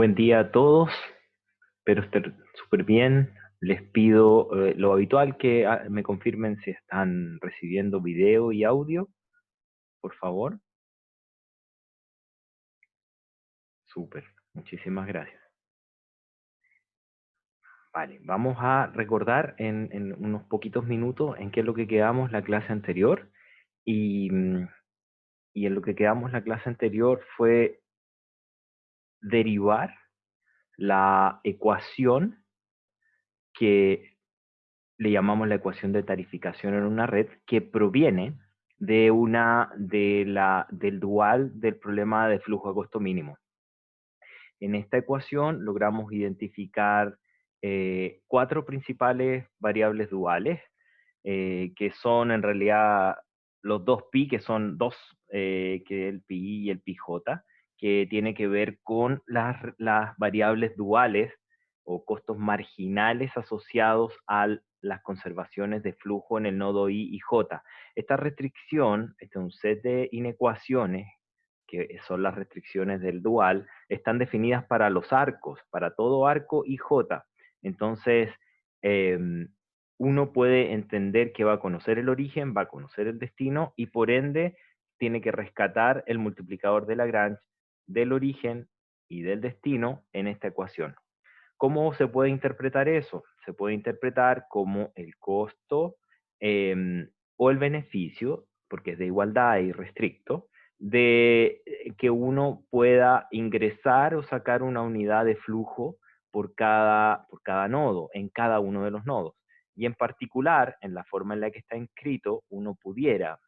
Buen día a todos, espero estar súper bien. Les pido lo habitual que me confirmen si están recibiendo video y audio, por favor. Súper, muchísimas gracias. Vale, vamos a recordar en unos poquitos minutos en qué es lo que quedamos la clase anterior. Y, y en lo que quedamos la clase anterior fue derivar la ecuación que le llamamos la ecuación de tarificación en una red, que proviene del dual del problema de flujo a costo mínimo. En esta ecuación logramos identificar cuatro principales variables duales, que son en realidad los dos pi, que son dos, que el pi y el pj, que tiene que ver con las variables duales o costos marginales asociados a las conservaciones de flujo en el nodo I y J. Esta restricción, este es un set de inecuaciones, que son las restricciones del dual, están definidas para los arcos, para todo arco IJ. Entonces, uno puede entender que va a conocer el origen, va a conocer el destino, y por ende tiene que rescatar el multiplicador de Lagrange del origen y del destino en esta ecuación. ¿Cómo se puede interpretar eso? Se puede interpretar como el costo o el beneficio, porque es de igualdad y restricto, de que uno pueda ingresar o sacar una unidad de flujo por cada nodo, en cada uno de los nodos. Y en particular, en la forma en la que está inscrito, uno pudiera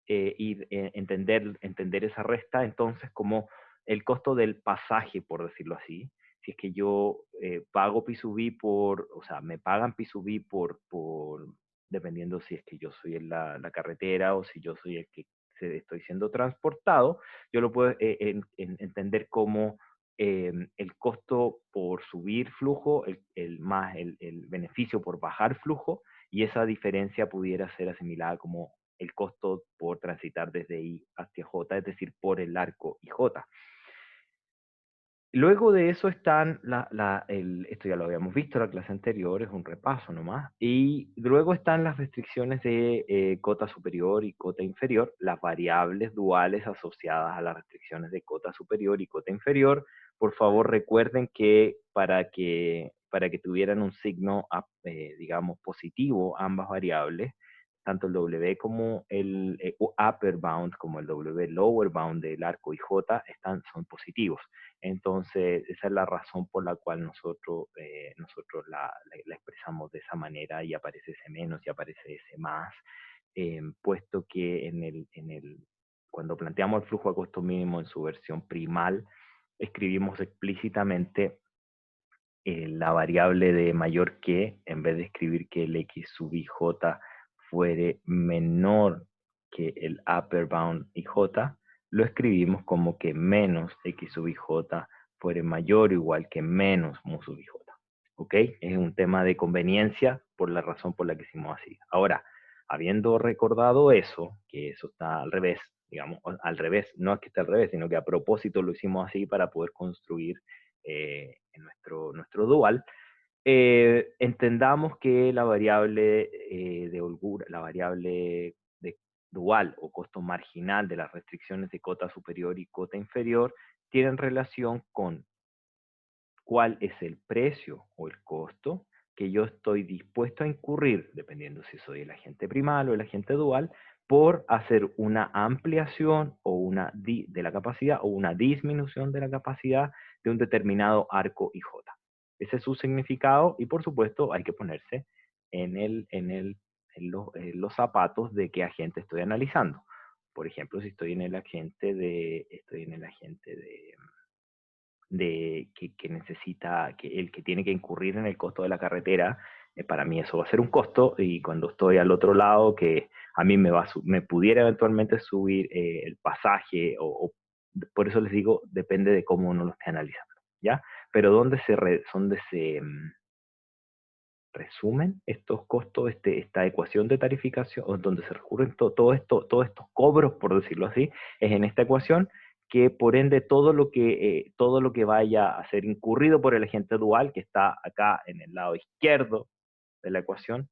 entender esa resta entonces como el costo del pasaje, por decirlo así. Si es que yo pago P sub I o sea, me pagan P sub I dependiendo si es que yo soy en la carretera o si yo soy el que estoy siendo transportado, yo lo puedo entender como el costo por subir flujo, más el beneficio por bajar flujo, y esa diferencia pudiera ser asimilada como el costo por transitar desde I hacia J, es decir, por el arco IJ. Luego de eso están, esto ya lo habíamos visto en la clase anterior, es un repaso nomás, y luego están las restricciones de cota superior y cota inferior, las variables duales asociadas a las restricciones de cota superior y cota inferior. Por favor, recuerden que para que tuvieran un signo, digamos, positivo, ambas variables, tanto el W como el upper bound como el W lower bound del arco IJ son positivos. Entonces, esa es la razón por la cual nosotros la expresamos de esa manera, y aparece ese menos y aparece ese más, puesto que cuando planteamos el flujo a costo mínimo en su versión primal, escribimos explícitamente la variable de mayor que, en vez de escribir que el x sub ij fuere menor que el upper bound ij, lo escribimos como que menos x sub ij fuere mayor o igual que menos mu sub ij. ¿Ok? Es un tema de conveniencia por la razón por la que hicimos así. Ahora, habiendo recordado eso, que eso está al revés, digamos, al revés, no es que esté al revés, sino que a propósito lo hicimos así para poder construir en nuestro dual, entendamos que la variable de holgura, la variable de dual o costo marginal de las restricciones de cota superior y cota inferior tienen relación con cuál es el precio o el costo que yo estoy dispuesto a incurrir, dependiendo si soy el agente primal o el agente dual, por hacer una ampliación de la capacidad o una disminución de la capacidad de un determinado arco IJ. Ese es su significado, y por supuesto hay que ponerse en los zapatos de qué agente estoy analizando. Por ejemplo, si estoy en el agente que necesita, el que tiene que incurrir en el costo de la carretera, para mí eso va a ser un costo, y cuando estoy al otro lado, que a mí me pudiera eventualmente subir el pasaje, por eso les digo, depende de cómo uno lo esté analizando, ¿ya? Pero donde se resumen estos costos, esta ecuación de tarificación, donde se recurren todos estos cobros, por decirlo así, es en esta ecuación, que por ende todo lo que vaya a ser incurrido por el agente dual, que está acá en el lado izquierdo de la ecuación,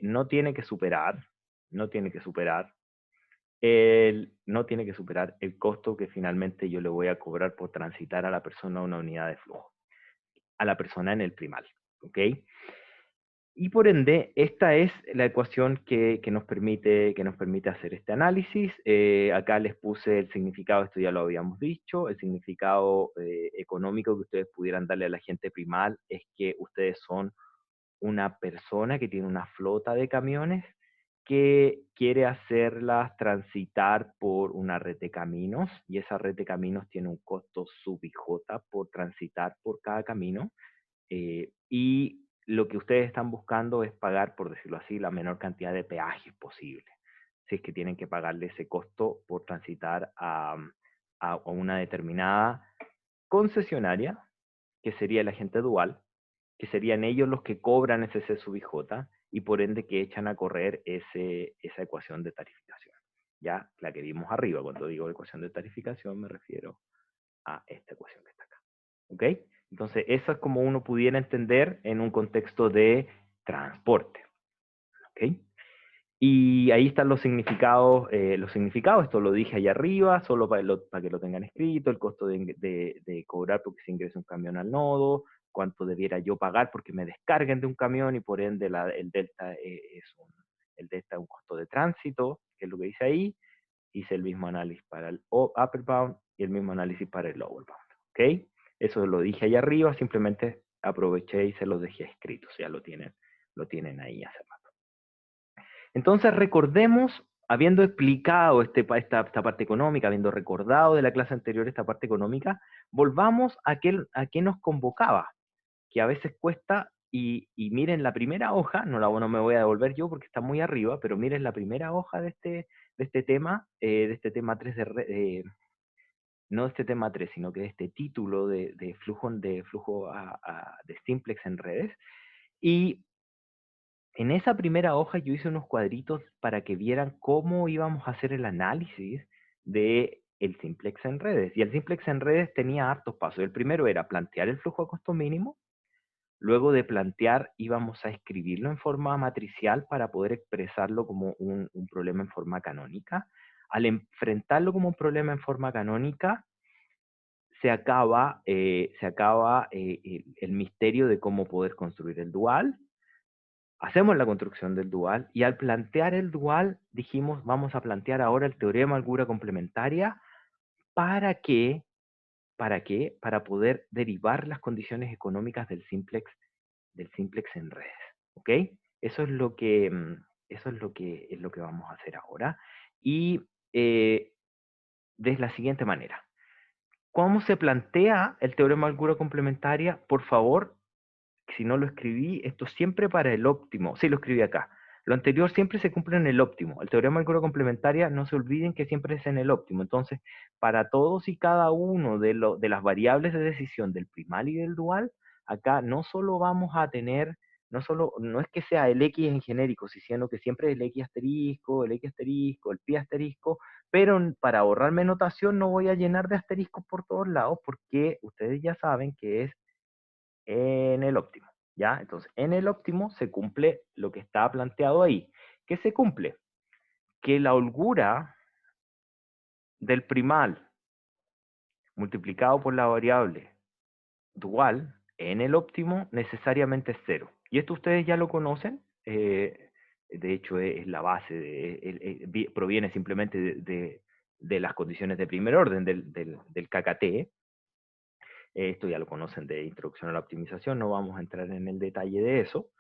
no tiene que superar, no tiene que superar no tiene que superar el costo que finalmente yo le voy a cobrar por transitar a la persona a una unidad de flujo, a la persona en el primal, ¿ok? Y por ende, esta es la ecuación que nos permite hacer este análisis. Acá les puse el significado, esto ya lo habíamos dicho, el significado económico que ustedes pudieran darle a la gente primal es que ustedes son una persona que tiene una flota de camiones que quiere hacerlas transitar por una red de caminos, y esa red de caminos tiene un costo sub IJ por transitar por cada camino, y lo que ustedes están buscando es pagar, por decirlo así, la menor cantidad de peajes posible. Si es que tienen que pagarle ese costo por transitar a una determinada concesionaria, que sería el agente dual, que serían ellos los que cobran ese C sub IJ y por ende que echan a correr esa ecuación de tarificación. Ya, la que vimos arriba, cuando digo ecuación de tarificación me refiero a esta ecuación que está acá. ¿Ok? Entonces, eso es como uno pudiera entender en un contexto de transporte. ¿Ok? Y ahí están los significados, esto lo dije allá arriba, solo para que lo tengan escrito, el costo de cobrar porque se ingresa un camión al nodo, cuánto debiera yo pagar porque me descarguen de un camión y por ende el delta es un costo de tránsito, que es lo que dice ahí. Hice el mismo análisis para el upper bound y el mismo análisis para el lower bound. ¿Ok? Eso lo dije allá arriba, simplemente aproveché y se los dejé escritos, ya lo tienen ahí hace rato. Entonces recordemos, habiendo explicado esta parte económica, habiendo recordado de la clase anterior esta parte económica, volvamos a qué nos convocaba, que a veces cuesta, y miren la primera hoja, no me voy a devolver yo porque está muy arriba, pero miren la primera hoja de este tema 3 no de este tema 3, sino que de este título de flujo, de simplex en redes, y en esa primera hoja yo hice unos cuadritos para que vieran cómo íbamos a hacer el análisis de el simplex en redes. Y el simplex en redes tenía hartos pasos. El primero era plantear el flujo a costo mínimo. Luego de plantear íbamos a escribirlo en forma matricial para poder expresarlo como un problema en forma canónica. Al enfrentarlo como un problema en forma canónica, se acaba el misterio de cómo poder construir el dual. Hacemos la construcción del dual y al plantear el dual dijimos, vamos a plantear ahora el teorema de holgura complementaria. ¿Para qué? ¿Para qué? Para poder derivar las condiciones económicas del simplex en redes. ¿Ok? Eso es lo que vamos a hacer ahora. Y de la siguiente manera. ¿Cómo se plantea el teorema de holgura complementaria? Por favor, si no lo escribí, esto siempre para el óptimo. Sí, lo escribí acá. Lo anterior siempre se cumple en el óptimo. El teorema de holgura complementaria, no se olviden que siempre es en el óptimo. Entonces, para todos y cada uno de las variables de decisión del primal y del dual, acá no solo vamos a tener, no es que sea el X en genérico, sino que siempre es el X asterisco, el X asterisco, el pi asterisco, pero para ahorrarme notación no voy a llenar de asteriscos por todos lados, porque ustedes ya saben que es en el óptimo, ¿ya? Entonces, en el óptimo se cumple lo que está planteado ahí. ¿Qué se cumple? Que la holgura del primal multiplicado por la variable dual en el óptimo necesariamente es cero. Y esto ustedes ya lo conocen. De hecho, es la base, proviene simplemente de las condiciones de primer orden del KKT. Esto ya lo conocen de introducción a la optimización, no vamos a entrar en el detalle de eso.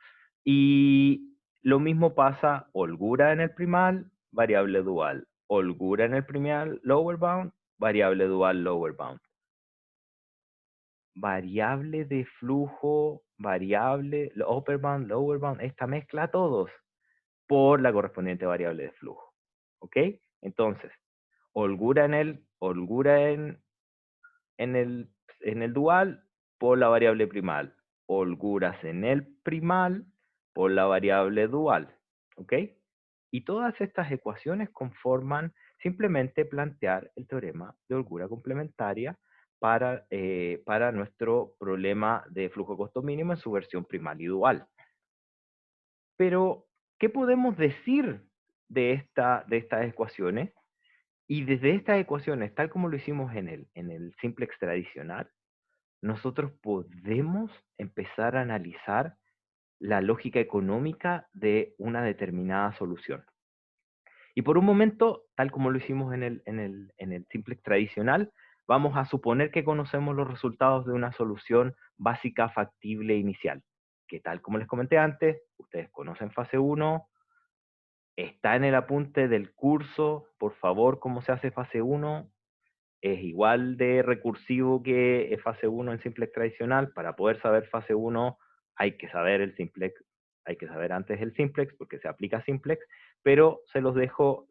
Y lo mismo pasa, holgura en el primal, variable dual. Holgura en el primal, lower bound, variable dual, lower bound. Variable de flujo, variable, upper bound, lower bound, esta mezcla a todos por la correspondiente variable de flujo. ¿Ok? Entonces, holgura en el dual por la variable primal. Holguras en el primal por la variable dual. ¿Ok? Y todas estas ecuaciones conforman simplemente plantear el teorema de holgura complementaria para nuestro problema de flujo de costo mínimo en su versión primal y dual. Pero, ¿qué podemos decir de estas ecuaciones? Y desde estas ecuaciones, tal como lo hicimos en el simplex tradicional, nosotros podemos empezar a analizar la lógica económica de una determinada solución. Y por un momento, tal como lo hicimos en el simplex tradicional, vamos a suponer que conocemos los resultados de una solución básica factible inicial, que tal como les comenté antes, ustedes conocen fase 1, está en el apunte del curso, por favor, cómo se hace fase 1, es igual de recursivo que fase 1 en simplex tradicional. Para poder saber fase 1 hay que saber el simplex, hay que saber antes el simplex porque se aplica simplex, pero se los dejo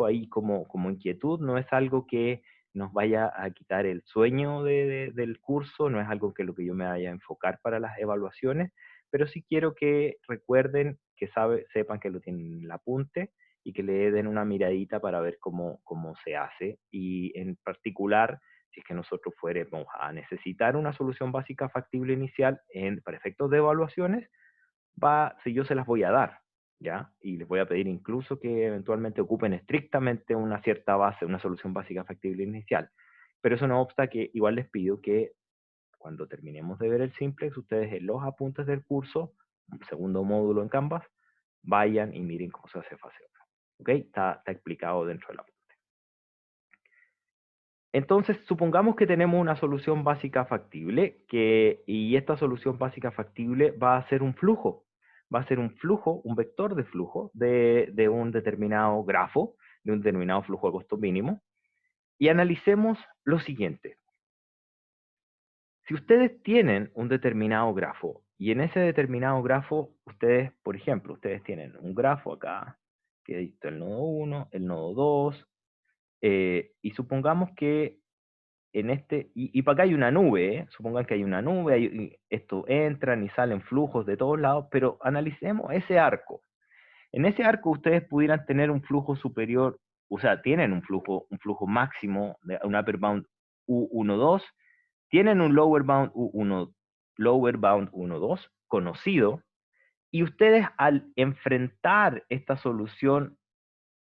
ahí como inquietud, no es algo que nos vaya a quitar el sueño del curso, no es algo que lo que yo me vaya a enfocar para las evaluaciones, pero sí quiero que recuerden, que sepan que lo tienen en el apunte, y que le den una miradita para ver cómo se hace. Y en particular, si es que nosotros fuéramos a necesitar una solución básica factible inicial para efectos de evaluaciones, si yo se las voy a dar, ¿ya? Y les voy a pedir incluso que eventualmente ocupen estrictamente una cierta base, una solución básica factible inicial. Pero eso no obsta que igual les pido que cuando terminemos de ver el simplex, ustedes en los apuntes del curso, un segundo módulo en Canvas, vayan y miren cómo se hace fase 1. ¿Ok? Está explicado dentro de la apunte. Entonces, supongamos que tenemos una solución básica factible, y esta solución básica factible va a ser un flujo. Va a ser un flujo, un vector de flujo de un determinado grafo, de un determinado flujo de costo mínimo. Y analicemos lo siguiente. Si ustedes tienen un determinado grafo, y en ese determinado grafo, ustedes, por ejemplo, ustedes tienen un grafo acá, que está el nodo 1, el nodo 2, y supongamos que en y para acá hay una nube, supongan que hay una nube, esto entran y salen flujos de todos lados, pero analicemos ese arco. En ese arco ustedes pudieran tener un flujo superior, o sea, tienen un flujo máximo, de un upper bound U12, tienen un lower bound U1, lower bound 1.2 conocido, y ustedes al enfrentar esta solución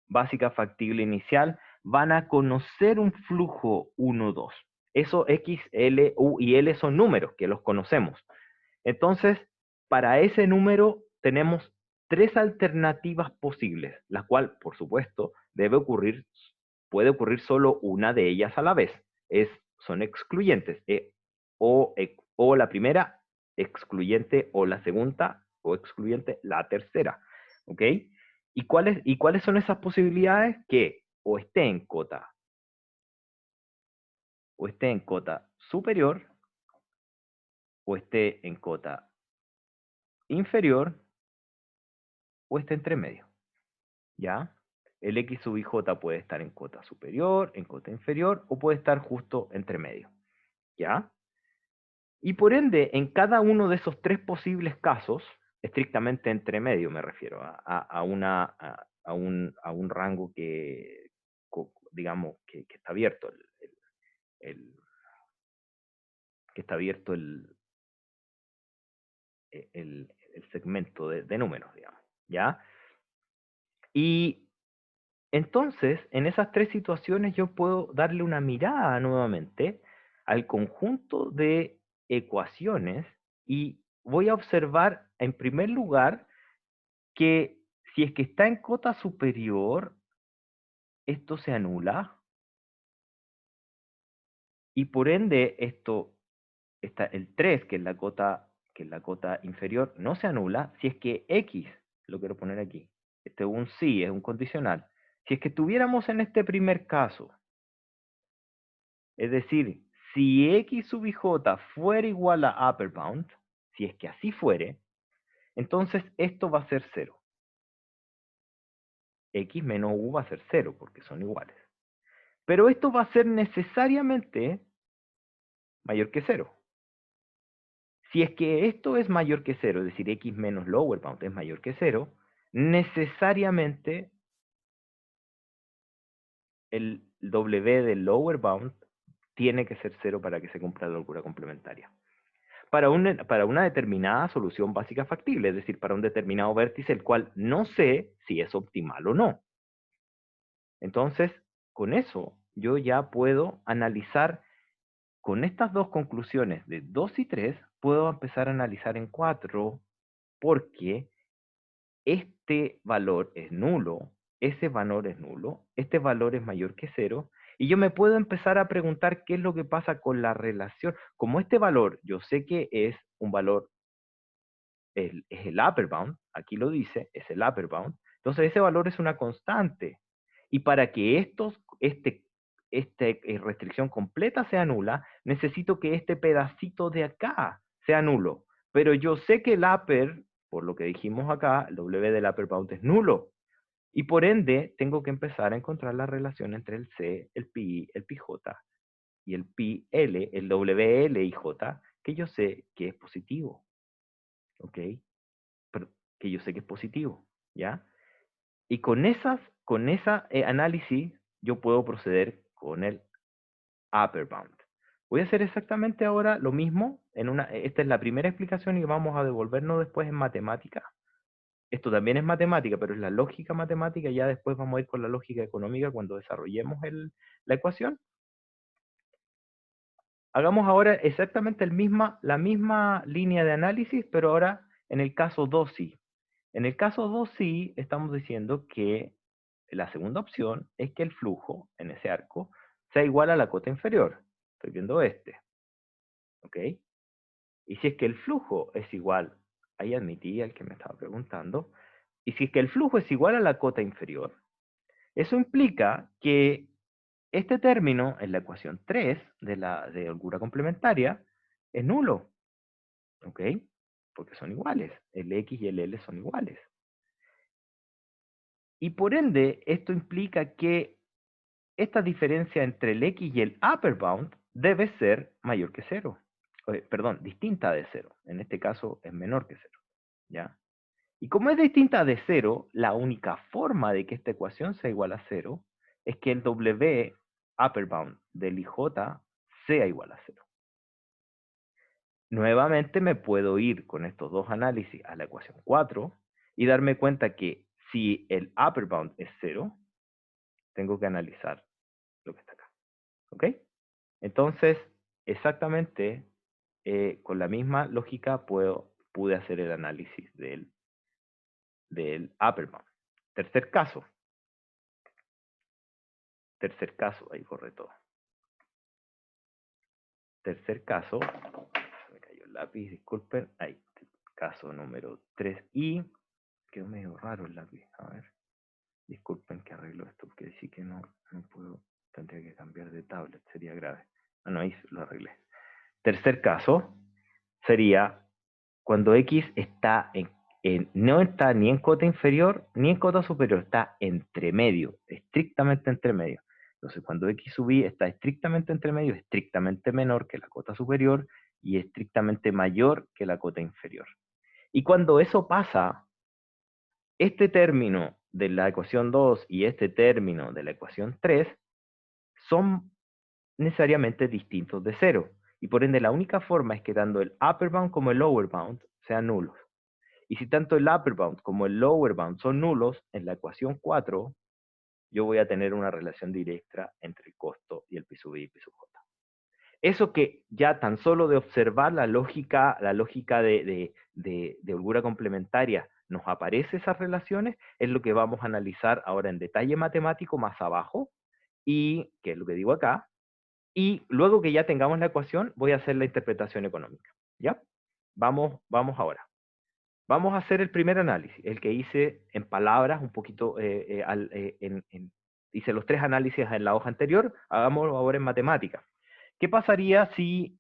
básica factible inicial van a conocer un flujo 1.2. Eso X, L, U y L son números que los conocemos. Entonces, para ese número tenemos tres alternativas posibles, la cual, por supuesto, puede ocurrir solo una de ellas a la vez. Son excluyentes. O la primera, excluyente, o la segunda, o excluyente, la tercera. ¿Ok? ¿Y cuáles son esas posibilidades? Que o esté en cota superior, o esté en cota inferior, o esté entre medio. ¿Ya? El X sub IJ puede estar en cota superior, en cota inferior, o puede estar justo entre medio. ¿Ya? Y por ende, en cada uno de esos tres posibles casos, estrictamente entre medio me refiero a un rango que, digamos, que está abierto el- que está abierto el segmento de números, digamos, ¿ya? Y entonces, en esas tres situaciones yo puedo darle una mirada nuevamente al conjunto de ecuaciones y voy a observar, en primer lugar, que si es que está en cota superior, esto se anula, y por ende el 3, que es la cota inferior, no se anula si es que X, lo quiero poner aquí, este es un sí, es un condicional. Si es que estuviéramos en este primer caso, es decir, si X sub IJ fuera igual a upper bound, si es que así fuere, entonces esto va a ser 0. X menos U va a ser 0 porque son iguales. Pero esto va a ser necesariamente mayor que 0. Si es que esto es mayor que 0, es decir, X menos lower bound es mayor que 0, necesariamente el W del lower bound tiene que ser 0 para que se cumpla la holgura complementaria. Para una determinada solución básica factible, es decir, para un determinado vértice, el cual no sé si es optimal o no. Entonces, con eso, yo ya puedo analizar, con estas dos conclusiones de 2 y 3, puedo empezar a analizar en 4, porque este valor es nulo, ese valor es nulo, este valor es mayor que 0, y yo me puedo empezar a preguntar qué es lo que pasa con la relación. Como este valor, yo sé que es un valor, es el upper bound, aquí lo dice, es el upper bound, entonces ese valor es una constante. Y para que esta restricción completa sea nula, necesito que este pedacito de acá sea nulo. Pero yo sé que el upper, por lo que dijimos acá, el W del upper bound es nulo. Y por ende, tengo que empezar a encontrar la relación entre el C, el Pi, el PJ y el PL, el WL y J, que yo sé que es positivo. ¿Ok? Pero que yo sé que es positivo. ¿Ya? Y con esa análisis, yo puedo proceder con el upper bound. Voy a hacer exactamente ahora lo mismo. Esta es la primera explicación y vamos a devolvernos después en matemática. Esto también es matemática, pero es la lógica matemática. Ya después vamos a ir con la lógica económica cuando desarrollemos la ecuación. Hagamos ahora exactamente la misma línea de análisis, pero ahora en el caso 2 En el caso 2 estamos diciendo que la segunda opción es que el flujo en ese arco sea igual a la cota inferior. Estoy viendo este. ¿Ok? Y si es que el flujo es igual, ahí admití al que me estaba preguntando, y si es que el flujo es igual a la cota inferior, eso implica que este término en la ecuación 3 de holgura complementaria es nulo. ¿Ok? Porque son iguales. El X y el L son iguales. Y por ende, esto implica que esta diferencia entre el X y el upper bound debe ser mayor que 0. Perdón, distinta de 0. En este caso es menor que 0. ¿Ya? Y como es distinta de 0, la única forma de que esta ecuación sea igual a 0 es que el W upper bound del IJ sea igual a 0. Nuevamente me puedo ir con estos dos análisis a la ecuación 4 y darme cuenta que si el upper bound es 0, tengo que analizar lo que está acá. ¿Ok? Entonces, exactamente, con la misma lógica pude hacer el análisis del upper bound. Tercer caso, ahí corre todo. Tercer caso, se me cayó el lápiz, disculpen, ahí, caso número 3 y quedó medio raro el lápiz, a ver, disculpen que arreglo esto, porque sí que no puedo, tendría que cambiar de tablet, sería grave. Ah, no, ahí lo arreglé. Tercer caso sería cuando X no está ni en cota inferior ni en cota superior, está entre medio, estrictamente entre medio. Entonces, cuando X sub I está estrictamente entre medio, estrictamente menor que la cota superior y estrictamente mayor que la cota inferior. Y cuando eso pasa, este término de la ecuación 2 y este término de la ecuación 3 son necesariamente distintos de 0. Y por ende, la única forma es que tanto el upper bound como el lower bound sean nulos. Y si tanto el upper bound como el lower bound son nulos, en la ecuación 4, yo voy a tener una relación directa entre el costo y el Pi sub i y Pi sub j. Eso que ya tan solo de observar la lógica de holgura complementaria nos aparece esas relaciones, es lo que vamos a analizar ahora en detalle matemático más abajo, y que es lo que digo acá, y luego que ya tengamos la ecuación, voy a hacer la interpretación económica. ¿Ya? Vamos ahora. Vamos a hacer el primer análisis, el que hice en palabras, un poquito, hice los tres análisis en la hoja anterior, hagámoslo ahora en matemáticas. ¿Qué pasaría si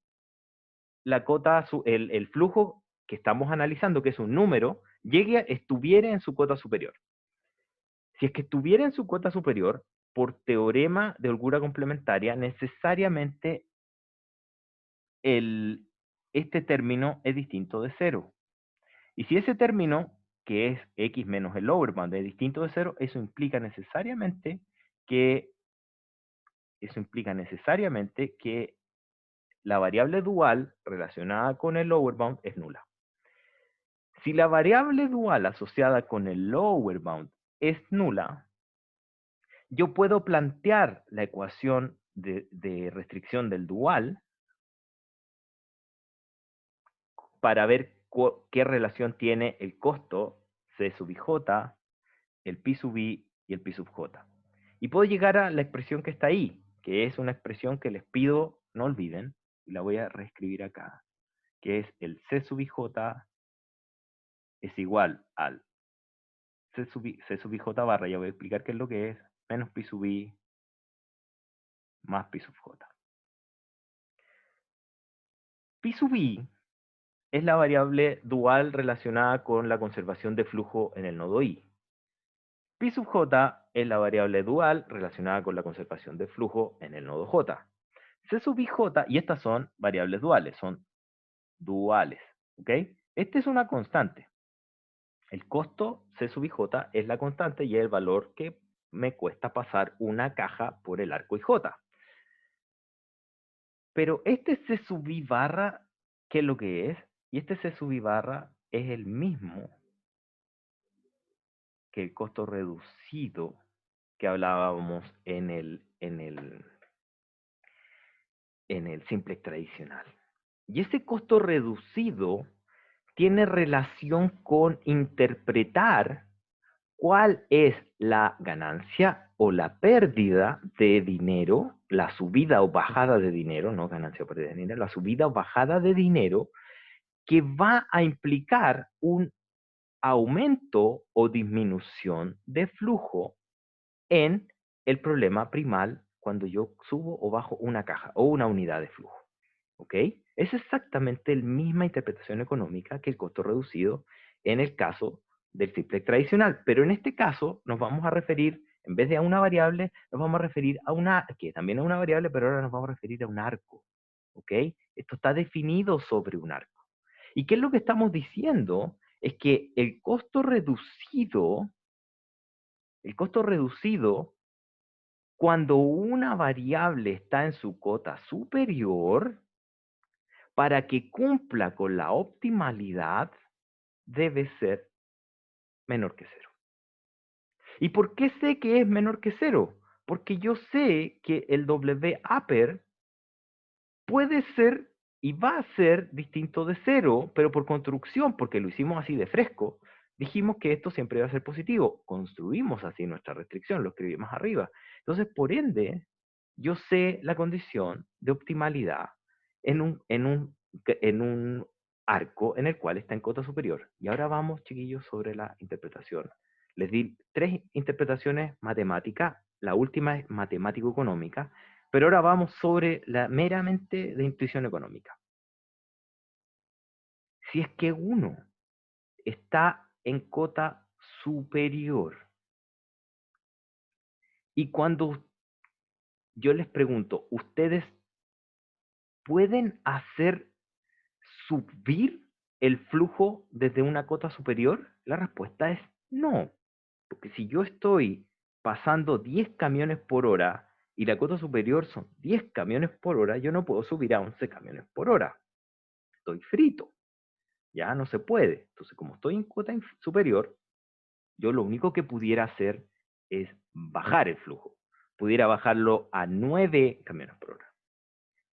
el flujo que estamos analizando, que es un número, estuviera en su cota superior? Si es que estuviera en su cota superior, por teorema de holgura complementaria, necesariamente este término es distinto de 0. Y si ese término, que es x menos el lower bound, es distinto de 0, eso implica necesariamente que eso implica necesariamente que la variable dual relacionada con el lower bound es nula. Si la variable dual asociada con el lower bound es nula, yo puedo plantear la ecuación de restricción del dual para ver qué relación tiene el costo C sub i j, el pi sub i y el pi sub j. Y puedo llegar a la expresión que está ahí, que es una expresión que les pido no olviden, y la voy a reescribir acá, que es el C sub i j es igual al C sub i j barra, ya voy a explicar qué es lo que es, menos pi sub i más pi sub j. Pi sub i es la variable dual relacionada con la conservación de flujo en el nodo i. Pi sub j es la variable dual relacionada con la conservación de flujo en el nodo j. C sub i j, y estas son variables duales, son duales, ¿ok? Esta es una constante. El costo C sub i j es la constante y es el valor que me cuesta pasar una caja por el arco IJ. Pero este C sub i barra, ¿qué es lo que es? Y este C sub i barra es el mismo que el costo reducido que hablábamos en el simplex tradicional. Y ese costo reducido tiene relación con interpretar cuál es la ganancia o la pérdida de dinero, la subida o bajada de dinero, no ganancia o pérdida de dinero, la subida o bajada de dinero que va a implicar un aumento o disminución de flujo en el problema primal cuando yo subo o bajo una caja o una unidad de flujo. ¿Ok? Es exactamente la misma interpretación económica que el costo reducido en el caso del simplex tradicional, pero en este caso nos vamos a referir, en vez de a una variable, nos vamos a referir a una, que también es una variable, pero ahora nos vamos a referir a un arco. ¿Ok? Esto está definido sobre un arco. ¿Y qué es lo que estamos diciendo? Es que el costo reducido, cuando una variable está en su cota superior, para que cumpla con la optimalidad, debe ser menor que cero. ¿Y por qué sé que es menor que cero? Porque yo sé que el W upper puede ser y va a ser distinto de cero, pero por construcción, porque lo hicimos así de fresco, dijimos que esto siempre iba a ser positivo. Construimos así nuestra restricción, lo escribí más arriba. Entonces, por ende, yo sé la condición de optimalidad en un arco en el cual está en cota superior. Y ahora vamos, chiquillos, sobre la interpretación. Les di 3 interpretaciones matemáticas, la última es matemático-económica, pero ahora vamos sobre la meramente de intuición económica. Si es que uno está en cota superior y cuando yo les pregunto, ¿ustedes pueden hacer subir el flujo desde una cota superior? La respuesta es no. Porque si yo estoy pasando 10 camiones por hora y la cota superior son 10 camiones por hora, yo no puedo subir a 11 camiones por hora. Estoy frito. Ya no se puede. Entonces, como estoy en cota superior, yo lo único que pudiera hacer es bajar el flujo. Pudiera bajarlo a 9 camiones por hora.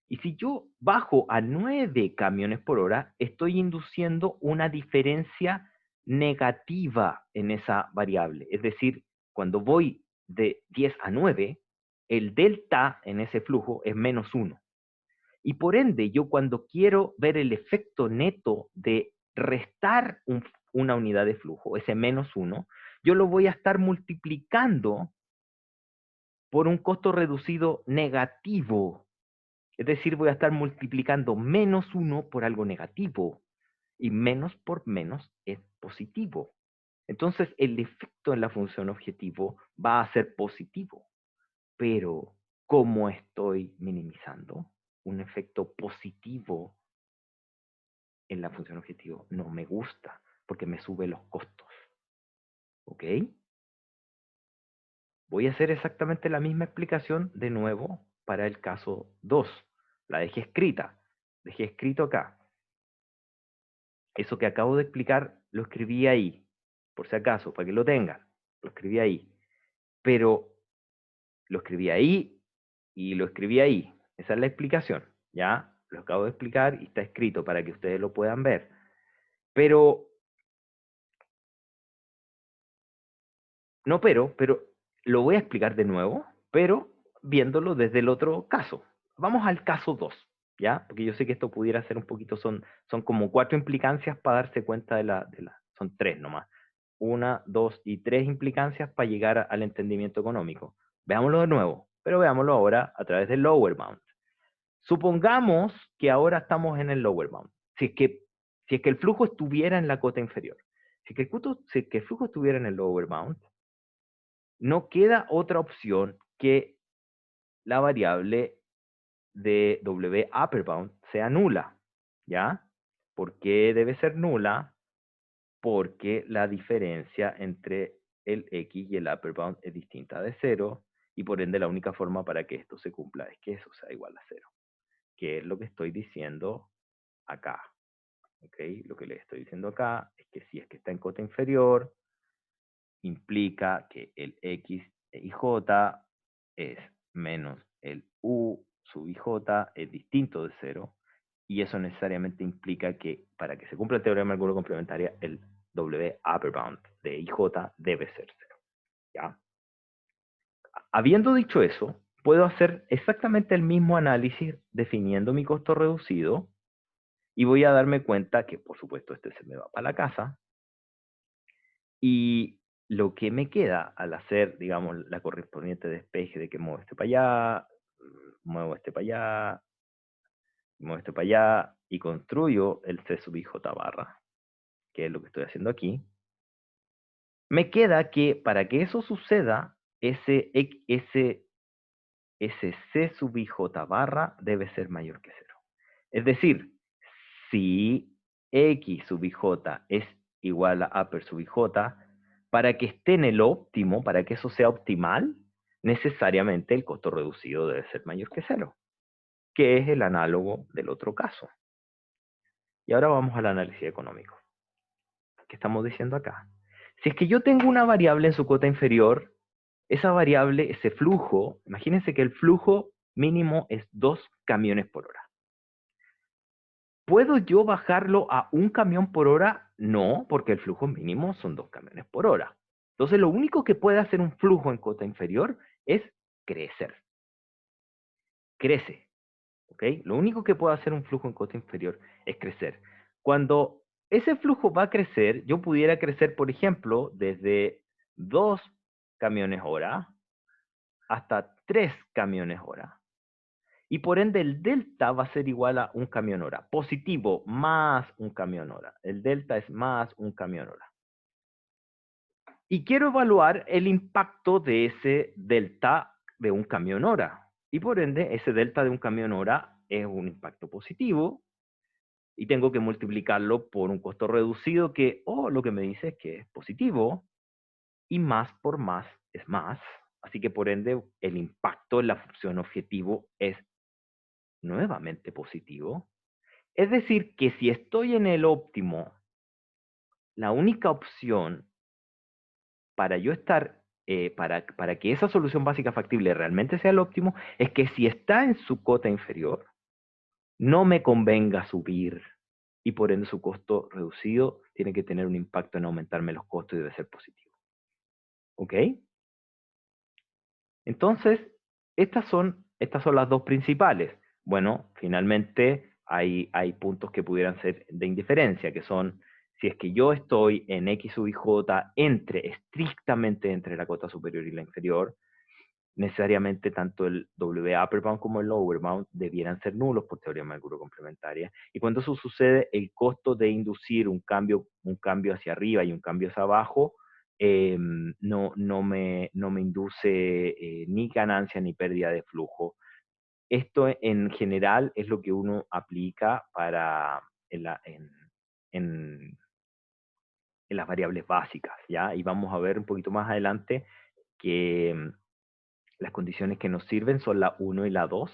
Y si yo bajo a 9 camiones por hora, estoy induciendo una diferencia negativa en esa variable. Es decir, cuando voy de 10 a 9, el delta en ese flujo es menos 1. Y por ende, yo cuando quiero ver el efecto neto de restar una unidad de flujo, ese menos 1, yo lo voy a estar multiplicando por un costo reducido negativo. Es decir, voy a estar multiplicando menos 1 por algo negativo. Y menos por menos es positivo. Entonces, el efecto en la función objetivo va a ser positivo. Pero, ¿cómo estoy minimizando un efecto positivo en la función objetivo? No me gusta, porque me sube los costos. ¿Ok? Voy a hacer exactamente la misma explicación de nuevo para el caso 2. La dejé escrita. Dejé escrito acá. Eso que acabo de explicar lo escribí ahí, por si acaso, para que lo tengan. Lo escribí ahí. Pero lo escribí ahí y lo escribí ahí. Esa es la explicación. Ya lo acabo de explicar y está escrito para que ustedes lo puedan ver. Pero, no pero lo voy a explicar de nuevo, pero viéndolo desde el otro caso. Vamos al caso 2, ¿ya? Porque yo sé que esto pudiera ser un poquito, son como 4 implicancias para darse cuenta son 3 nomás. 1, 2 y 3 implicancias para llegar al entendimiento económico. Veámoslo de nuevo, pero veámoslo ahora a través del lower bound. Supongamos que ahora estamos en el lower bound. Si es que el flujo estuviera en la cota inferior. Si es que el flujo estuviera en el lower bound, no queda otra opción que la variable de W upper bound sea nula. ¿Ya? ¿Por qué debe ser nula? Porque la diferencia entre el X y el upper bound es distinta de cero, y por ende la única forma para que esto se cumpla es que eso sea igual a cero, que es lo que estoy diciendo acá. ¿Ok? Lo que les estoy diciendo acá es que si es que está en cota inferior, implica que el X y J es menos el U sub IJ es distinto de cero, y eso necesariamente implica que para que se cumpla el teorema de curva complementaria, el W upper bound de IJ debe ser cero. ¿Ya? Habiendo dicho eso, puedo hacer exactamente el mismo análisis definiendo mi costo reducido, y voy a darme cuenta que, por supuesto, este se me va para la casa, y lo que me queda al hacer, digamos, la correspondiente despeje de que muevo este para allá, muevo este para allá, muevo este para allá, y construyo el C sub IJ barra, que es lo que estoy haciendo aquí, me queda que para que eso suceda, ese C sub IJ barra debe ser mayor que cero. Es decir, si X sub IJ es igual a upper sub IJ, para que esté en el óptimo, para que eso sea optimal, necesariamente el costo reducido debe ser mayor que cero, que es el análogo del otro caso. Y ahora vamos al análisis económico. ¿Qué estamos diciendo acá? Si es que yo tengo una variable en su cota inferior, esa variable, ese flujo, imagínense que el flujo mínimo es 2 camiones por hora. ¿Puedo yo bajarlo a 1 camión por hora? No, porque el flujo mínimo son 2 camiones por hora. Entonces, lo único que puede hacer un flujo en cota inferior es crecer. Crece. ¿Ok? Lo único que puede hacer un flujo en cota inferior es crecer. Cuando ese flujo va a crecer, yo pudiera crecer, por ejemplo, desde 2 camiones hora hasta 3 camiones hora. Y por ende el delta va a ser igual a 1 camión hora. Positivo más 1 camión hora. El delta es más 1 camión hora. Y quiero evaluar el impacto de ese delta de 1 camión hora. Y por ende ese delta de 1 camión hora es un impacto positivo. Y tengo que multiplicarlo por un costo reducido que, lo que me dice es que es positivo. Y más por más es más. Así que por ende el impacto en la función objetivo es nuevamente positivo. Es decir, que si estoy en el óptimo, la única opción para yo estar, para que esa solución básica factible realmente sea el óptimo, es que si está en su cota inferior, no me convenga subir, y por ende su costo reducido tiene que tener un impacto en aumentarme los costos y debe ser positivo. ¿Ok? Entonces, estas son las dos principales. Bueno, finalmente hay puntos que pudieran ser de indiferencia, que son si es que yo estoy en X sub IJ estrictamente entre la cota superior y la inferior, necesariamente tanto el W upper bound como el lower bound debieran ser nulos por teorema de curva complementaria. Y cuando eso sucede, el costo de inducir un cambio hacia arriba y un cambio hacia abajo no me induce ni ganancia ni pérdida de flujo. Esto en general es lo que uno aplica en las variables básicas, ¿ya? Y vamos a ver un poquito más adelante que Las condiciones que nos sirven son la uno y la 2,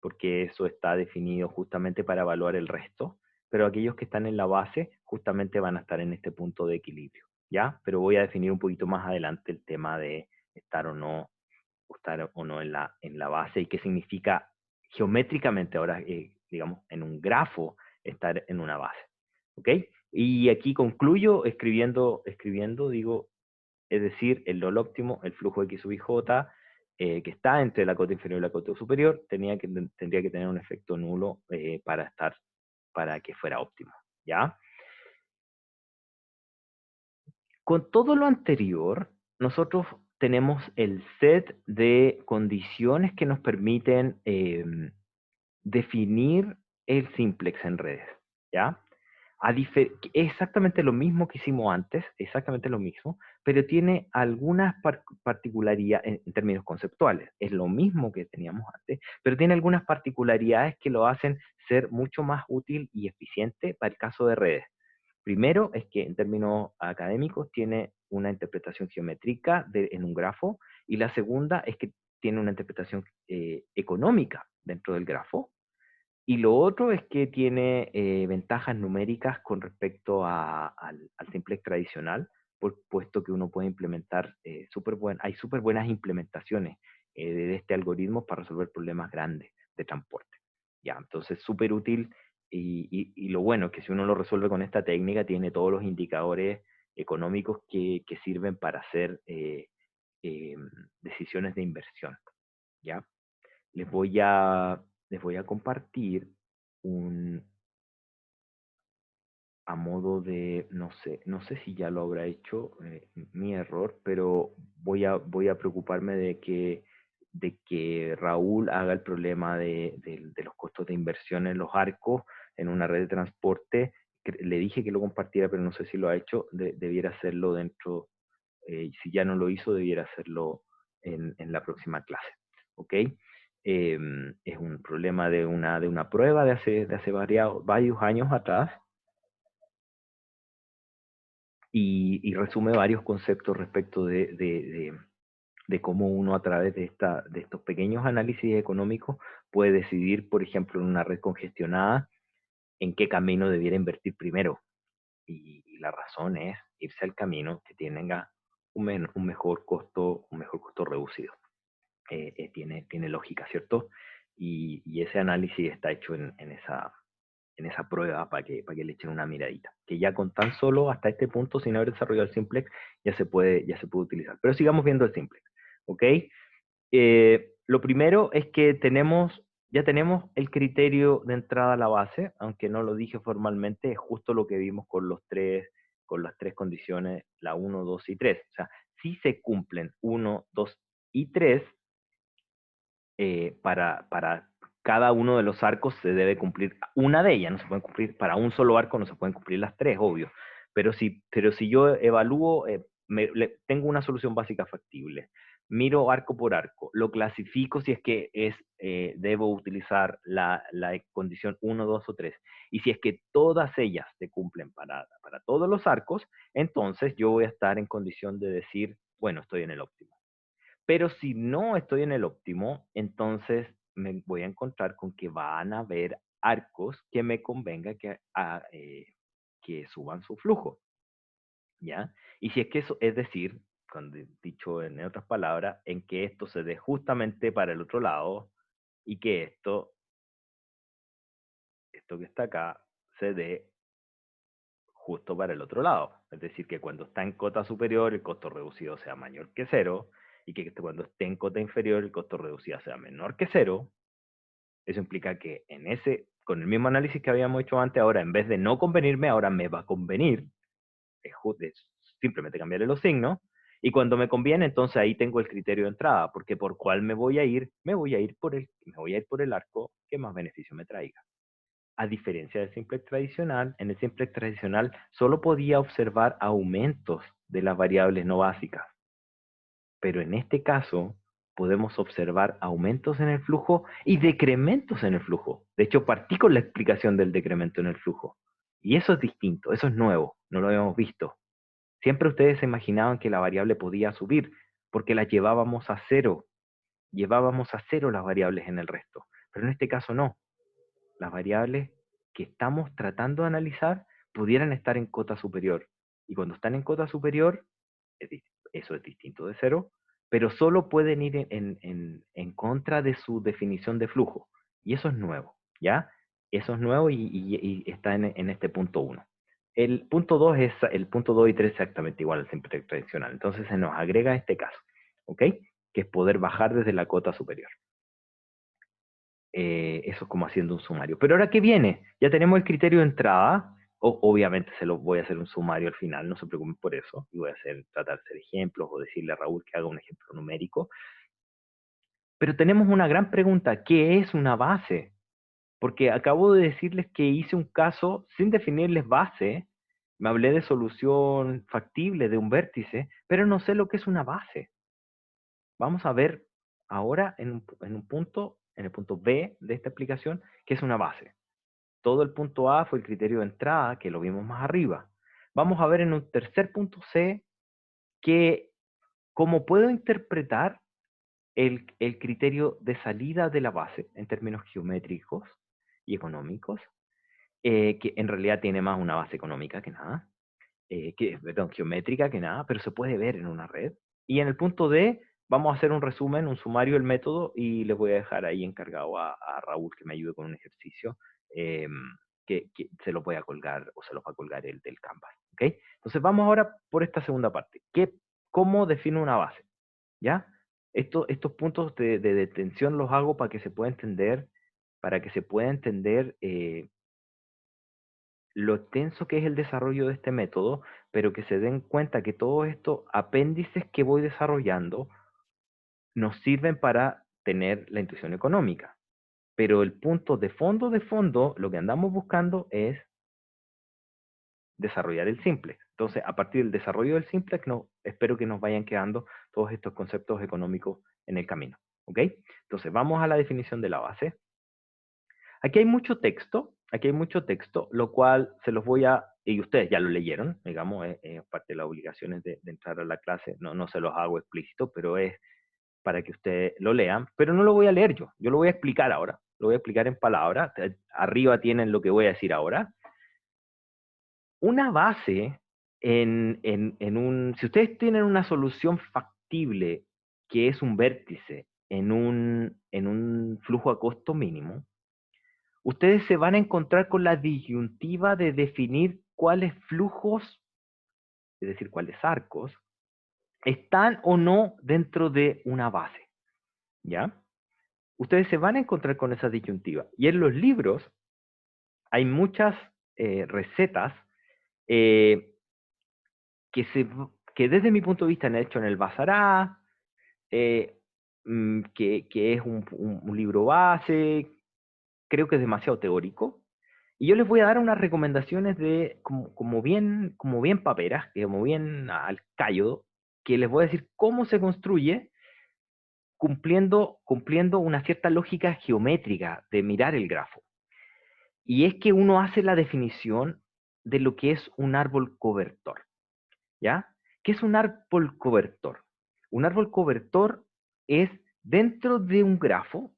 porque eso está definido justamente para evaluar el resto, pero aquellos que están en la base justamente van a estar en este punto de equilibrio, ¿ya? Pero voy a definir un poquito más adelante el tema de estar o no en la base y qué significa geométricamente ahora, digamos, en un grafo estar en una base, ¿ok? Y aquí concluyo escribiendo, digo, es decir, el LOL óptimo, el flujo X sub IJ, que está entre la cota inferior y la cota superior, tendría que tener un efecto nulo para que fuera óptimo, ¿ya? Con todo lo anterior, nosotros tenemos el set de condiciones que nos permiten definir el simplex en redes, ¿ya? Exactamente lo mismo que hicimos antes, exactamente lo mismo, pero tiene algunas particularidades en términos conceptuales. Es lo mismo que teníamos antes, pero tiene algunas particularidades que lo hacen ser mucho más útil y eficiente para el caso de redes. Primero es que en términos académicos tiene una interpretación geométrica en un grafo, y la segunda es que tiene una interpretación económica dentro del grafo, y lo otro es que tiene ventajas numéricas con respecto al simplex tradicional, puesto que uno puede implementar hay súper buenas implementaciones de este algoritmo para resolver problemas grandes de transporte. Ya, entonces súper útil, y lo bueno es que si uno lo resuelve con esta técnica, tiene todos los indicadores económicos que sirven para hacer eh, decisiones de inversión. ¿Ya? Les voy a, les voy a compartir un, a modo de, no sé si ya lo habrá hecho, mi error, pero voy a preocuparme de que Raúl haga el problema de los costos de inversión en los arcos en una red de transporte. Le dije que lo compartiera, pero no sé si lo ha hecho. Debiera hacerlo dentro, si ya no lo hizo, debiera hacerlo en la próxima clase. ¿Ok? Es un problema de una prueba de hace varios años atrás, y resume varios conceptos respecto de cómo uno a través de estos pequeños análisis económicos puede decidir, por ejemplo, en una red congestionada, en qué camino debiera invertir primero. Y la razón es irse al camino que tenga un mejor costo reducido. Tiene lógica, ¿cierto? Y ese análisis está hecho en esa prueba para que le echen una miradita. Que ya con tan solo hasta este punto, sin haber desarrollado el simplex, ya se puede utilizar. Pero sigamos viendo el simplex, ¿ok? Lo primero es que ya tenemos el criterio de entrada a la base, aunque no lo dije formalmente, es justo lo que vimos con las tres condiciones, la uno, 2 y 3. O sea, si se cumplen 1, 2 y 3, para cada uno de los arcos se debe cumplir una de ellas. No se pueden cumplir para un solo arco, no se pueden cumplir las tres, obvio. Pero si yo evalúo, tengo una solución básica factible. Miro arco por arco, lo clasifico si es que debo utilizar la condición uno, 2 o 3. Y si es que todas ellas se cumplen para todos los arcos, entonces yo voy a estar en condición de decir, bueno, estoy en el óptimo. Pero si no estoy en el óptimo, entonces me voy a encontrar con que van a haber arcos que me convenga que suban su flujo, ¿ya? Y si es que eso, es decir, cuando dicho en otras palabras, en que esto se dé justamente para el otro lado, y que esto que está acá, se dé justo para el otro lado. Es decir, que cuando está en cota superior, el costo reducido sea mayor que cero, y que cuando esté en cota inferior, el costo reducido sea menor que cero. Eso implica que con el mismo análisis que habíamos hecho antes, ahora en vez de no convenirme, ahora me va a convenir. Es simplemente cambiarle los signos. Y cuando me conviene, entonces ahí tengo el criterio de entrada, porque por cuál me voy a ir, me voy a ir por el arco que más beneficio me traiga. A diferencia del simplex tradicional, en el simplex tradicional solo podía observar aumentos de las variables no básicas, pero en este caso podemos observar aumentos en el flujo y decrementos en el flujo. De hecho, partí con la explicación del decremento en el flujo. Y eso es distinto, eso es nuevo, no lo habíamos visto. Siempre ustedes se imaginaban que la variable podía subir porque la llevábamos a cero. llevábamos a cero las variables en el resto. Pero en este caso no. Las variables que estamos tratando de analizar pudieran estar en cota superior. Y cuando están en cota superior, eso es distinto de cero, pero solo pueden ir en contra de su definición de flujo. Y eso es nuevo, ¿ya? Eso es nuevo y está en este punto 1. El punto 2 es el punto 2 y 3 exactamente igual al simple tradicional. Entonces se nos agrega este caso, ¿ok? Que es poder bajar desde la cota superior. Eso es como haciendo un sumario. Pero ahora, ¿qué viene? Ya tenemos el criterio de entrada. Obviamente se lo voy a hacer un sumario al final, no se preocupen por eso. Y voy a tratar de hacer ejemplos o decirle a Raúl que haga un ejemplo numérico. Pero tenemos una gran pregunta: ¿qué es una base? Porque acabo de decirles que hice un caso sin definirles base. Me hablé de solución factible de un vértice, pero no sé lo que es una base. Vamos a ver ahora en el punto B de esta explicación, qué es una base. Todo el punto A fue el criterio de entrada, que lo vimos más arriba. Vamos a ver en un tercer punto C que cómo puedo interpretar el criterio de salida de la base en términos geométricos y económicos, que en realidad tiene más una base económica que nada, perdón, geométrica que nada, pero se puede ver en una red. Y en el punto D vamos a hacer un resumen, un sumario del método, y les voy a dejar ahí encargado a Raúl que me ayude con un ejercicio eh, que se lo voy a colgar o se lo va a colgar el del Canvas. ¿Ok? Entonces vamos ahora por esta segunda parte. ¿Cómo defino una base? ¿Ya? Estos puntos de detención los hago para que se pueda entender, lo extenso que es el desarrollo de este método, pero que se den cuenta que todos estos apéndices que voy desarrollando nos sirven para tener la intuición económica. Pero el punto de fondo, lo que andamos buscando es desarrollar el simplex. Entonces, a partir del desarrollo del simplex, espero que nos vayan quedando todos estos conceptos económicos en el camino. ¿Ok? Entonces, vamos a la definición de la base. Aquí hay mucho texto, lo cual se los voy a, y ustedes ya lo leyeron, digamos, parte de las obligaciones de entrar a la clase, no se los hago explícito, pero es para que ustedes lo lean, pero no lo voy a leer yo lo voy a explicar ahora, lo voy a explicar en palabras, arriba tienen lo que voy a decir ahora. Una base si ustedes tienen una solución factible que es un vértice en un flujo a costo mínimo, ustedes se van a encontrar con la disyuntiva de definir cuáles flujos, es decir, cuáles arcos, están o no dentro de una base, ¿ya? Ustedes se van a encontrar con esa disyuntiva. Y en los libros hay muchas recetas eh, que, que desde mi punto de vista han hecho en el Basará, que es un libro base, creo que es demasiado teórico. Y yo les voy a dar unas recomendaciones como bien paperas, como bien al callo, que les voy a decir cómo se construye cumpliendo una cierta lógica geométrica de mirar el grafo. Y es que uno hace la definición de lo que es un árbol cobertor. ¿Ya? ¿Qué es un árbol cobertor? Un árbol cobertor es dentro de un grafo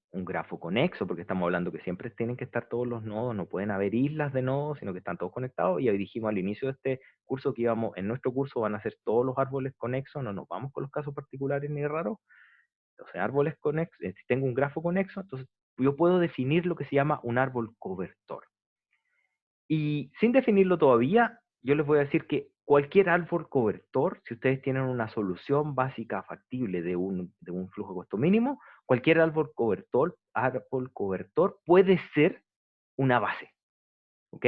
conexo, porque estamos hablando que siempre tienen que estar todos los nodos, no pueden haber islas de nodos, sino que están todos conectados. Y hoy dijimos al inicio de este curso que en nuestro curso van a ser todos los árboles conexos, no nos vamos con los casos particulares ni raros. Entonces, árboles conexos, si tengo un grafo conexo, entonces yo puedo definir lo que se llama un árbol cobertor. Y sin definirlo todavía, yo les voy a decir que cualquier árbol cobertor, si ustedes tienen una solución básica factible de un flujo de costo mínimo, cualquier árbol cobertor puede ser una base. ¿Ok?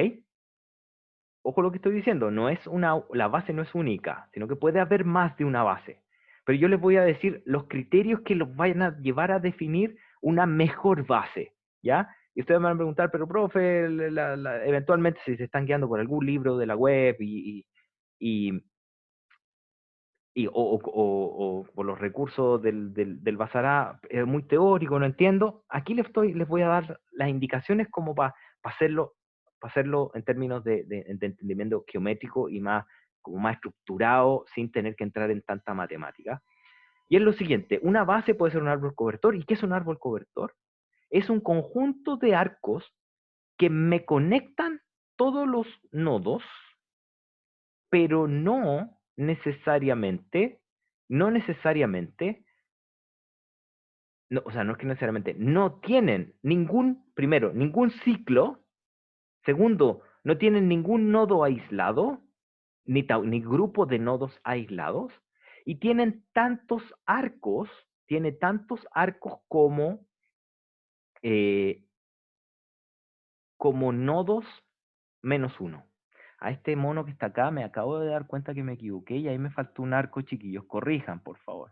Ojo lo que estoy diciendo, la base no es única, sino que puede haber más de una base. Pero yo les voy a decir los criterios que los vayan a llevar a definir una mejor base, ¿ya? Y ustedes me van a preguntar, pero profe, eventualmente si se están guiando por algún libro de la web y, o por los recursos del Basará, es muy teórico, no entiendo, aquí les voy a dar las indicaciones como para hacerlo en términos de entendimiento geométrico y como más estructurado, sin tener que entrar en tanta matemática. Y es lo siguiente, una base puede ser un árbol cobertor. ¿Y qué es un árbol cobertor? Es un conjunto de arcos que me conectan todos los nodos, pero no necesariamente, no, o sea, no es que necesariamente, no tienen primero, ningún ciclo, segundo, no tienen ningún nodo aislado, ni grupo de nodos aislados, y tiene tantos arcos eh, como nodos menos uno. A este mono que está acá me acabo de dar cuenta que me equivoqué y ahí me faltó un arco, chiquillos. Corrijan, por favor.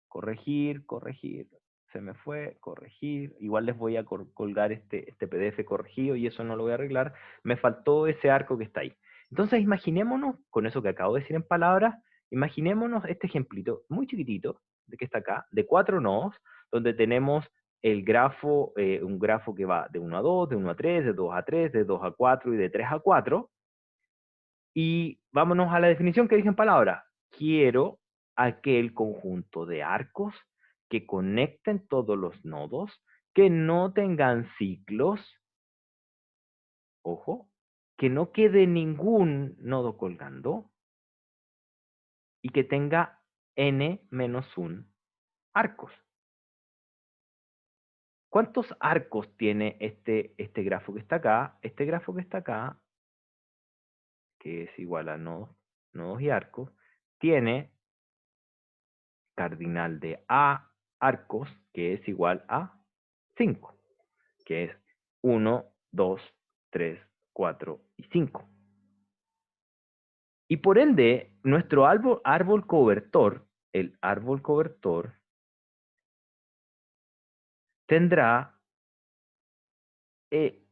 Corregir, corregir. Se me fue, corregir. Igual les voy a colgar este PDF corregido y eso no lo voy a arreglar. Me faltó ese arco que está ahí. Entonces imaginémonos, con eso que acabo de decir en palabras, imaginémonos este ejemplito muy chiquitito, de que está acá, de 4 nodos, donde tenemos el grafo, un grafo que va de 1 a 2, de 1 a 3, de 2 a 3, de 2 a 4 y de 3 a 4. Y vámonos a la definición que dije en palabras. Quiero aquel conjunto de arcos que conecten todos los nodos, que no tengan ciclos, ojo, que no quede ningún nodo colgando y que tenga n-1 arcos. ¿Cuántos arcos tiene este grafo que está acá? Este grafo que está acá, que es igual a nodos y arcos, tiene cardinal de A arcos, que es igual a 5, que es 1, 2, 3, 4 y 5. Y por ende, nuestro árbol cobertor, el árbol cobertor, tendrá eh,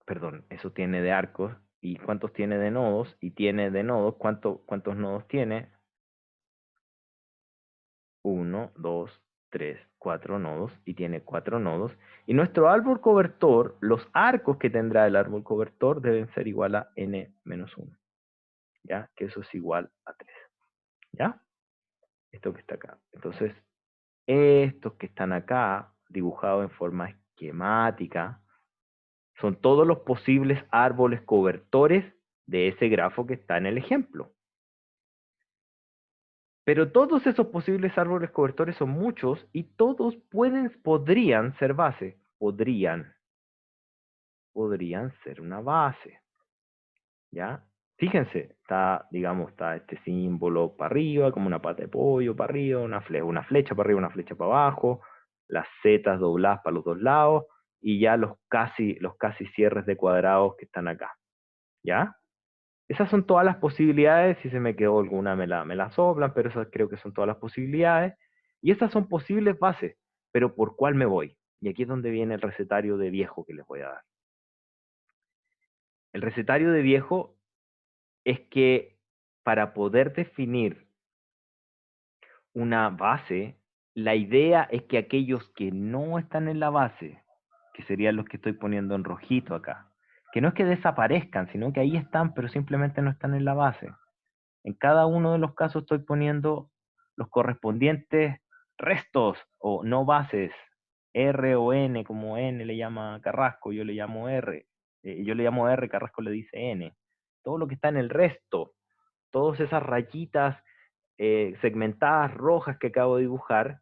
perdón, eso tiene de arcos, y cuántos tiene de nodos, y tiene de nodos, ¿cuántos nodos tiene? 1, 2, 3, 4 nodos, y tiene 4 nodos. Y nuestro árbol cobertor, los arcos que tendrá el árbol cobertor deben ser igual a n-1, ¿ya? Que eso es igual a 3, ¿ya? Esto que está acá. Entonces, estos que están acá, dibujados en forma esquemática, son todos los posibles árboles cobertores de ese grafo que está en el ejemplo. Pero todos esos posibles árboles cobertores son muchos y todos podrían ser base. Podrían ser una base. ¿Ya? Fíjense, está este símbolo para arriba, como una pata de pollo para arriba, una flecha para arriba, una flecha para abajo, las zetas dobladas para los dos lados, y ya los casi cierres de cuadrados que están acá. ¿Ya? Esas son todas las posibilidades. Si se me quedó alguna me la soplan, pero esas creo que son todas las posibilidades. Y esas son posibles bases, pero ¿por cuál me voy? Y aquí es donde viene el recetario de viejo que les voy a dar. El recetario de viejo es que para poder definir una base, la idea es que aquellos que no están en la base, que serían los que estoy poniendo en rojito acá, que no es que desaparezcan, sino que ahí están, pero simplemente no están en la base. En cada uno de los casos estoy poniendo los correspondientes restos o no bases, R o N, como N le llama Carrasco, yo le llamo R, yo le llamo R, Carrasco le dice N. Todo lo que está en el resto, todas esas rayitas segmentadas rojas que acabo de dibujar,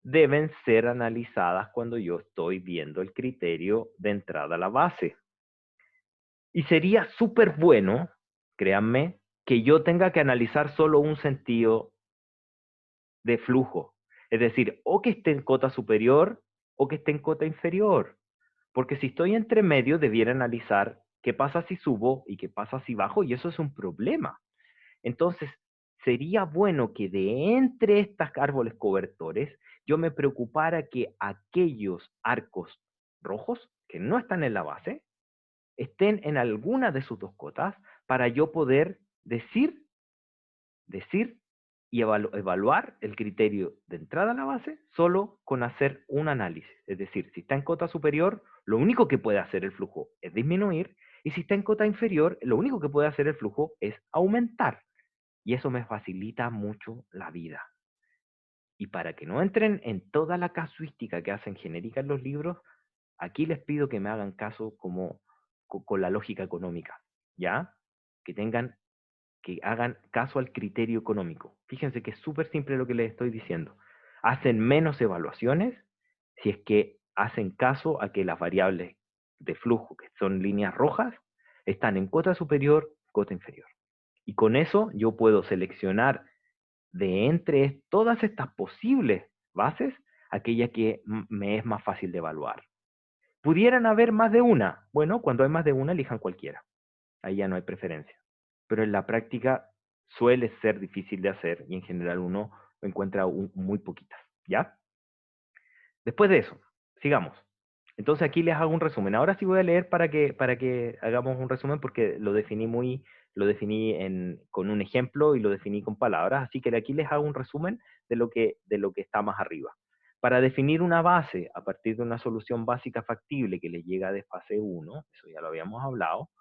deben ser analizadas cuando yo estoy viendo el criterio de entrada a la base. Y sería súper bueno, créanme, que yo tenga que analizar solo un sentido de flujo. Es decir, o que esté en cota superior o que esté en cota inferior. Porque si estoy entre medio, debiera analizar qué pasa si subo y qué pasa si bajo, y eso es un problema. Entonces, sería bueno que de entre estos árboles cobertores, yo me preocupara que aquellos arcos rojos que no están en la base, estén en alguna de sus dos cotas para yo poder decir y evaluar el criterio de entrada a la base solo con hacer un análisis. Es decir, si está en cota superior, lo único que puede hacer el flujo es disminuir, y si está en cota inferior, lo único que puede hacer el flujo es aumentar. Y eso me facilita mucho la vida. Y para que no entren en toda la casuística que hacen genérica en los libros, aquí les pido que me hagan caso como con la lógica económica, ¿ya? Que tengan, que hagan caso al criterio económico. Fíjense que es súper simple lo que les estoy diciendo. Hacen menos evaluaciones si es que hacen caso a que las variables de flujo, que son líneas rojas, están en cota superior, cota inferior. Y con eso yo puedo seleccionar de entre todas estas posibles bases aquella que me es más fácil de evaluar. ¿Pudieran haber más de una? Bueno, cuando hay más de una, elijan cualquiera. Ahí ya no hay preferencia. Pero en la práctica suele ser difícil de hacer y en general uno encuentra muy poquitas. ¿Ya? Después de eso, sigamos. Entonces aquí les hago un resumen. Ahora sí voy a leer para que hagamos un resumen porque lo definí con un ejemplo y lo definí con palabras. Así que de aquí les hago un resumen de lo que está más arriba. Para definir una base a partir de una solución básica factible que les llega de fase 1, eso ya lo habíamos hablado,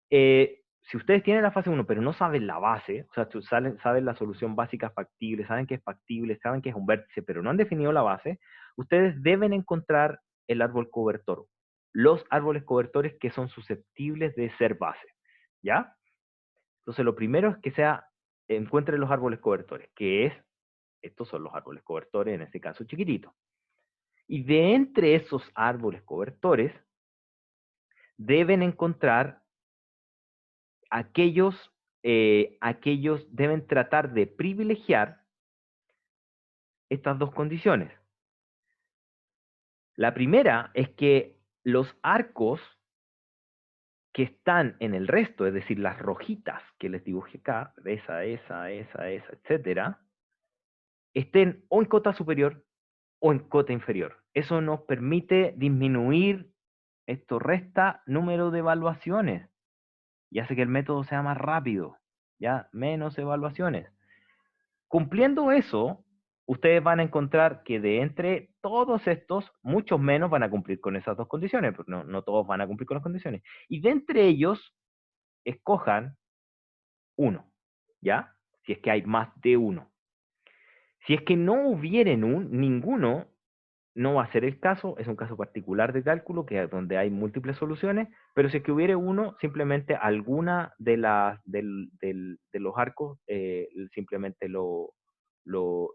si ustedes tienen la fase 1 pero no saben la base, o sea, saben la solución básica factible, saben que es factible, saben que es un vértice, pero no han definido la base, ustedes deben encontrar el árbol cobertor, los árboles cobertores que son susceptibles de ser base, ¿ya? Entonces lo primero es que encuentren los árboles cobertores, estos son los árboles cobertores, en este caso chiquitito. Y de entre esos árboles cobertores, deben encontrar aquellos, aquellos deben tratar de privilegiar estas dos condiciones. La primera es que los arcos que están en el resto, es decir, las rojitas que les dibujé acá, esa, etcétera, estén o en cota superior o en cota inferior. Eso nos permite disminuir, esto resta número de evaluaciones y hace que el método sea más rápido, ya menos evaluaciones. Cumpliendo eso, ustedes van a encontrar que de entre todos estos, muchos menos van a cumplir con esas dos condiciones, porque no todos van a cumplir con las condiciones. Y de entre ellos, escojan uno, ¿ya? Si es que hay más de uno. Si es que no hubiera ninguno, no va a ser el caso, es un caso particular de cálculo que donde hay múltiples soluciones, pero si es que hubiera uno, simplemente alguna de los arcos simplemente lo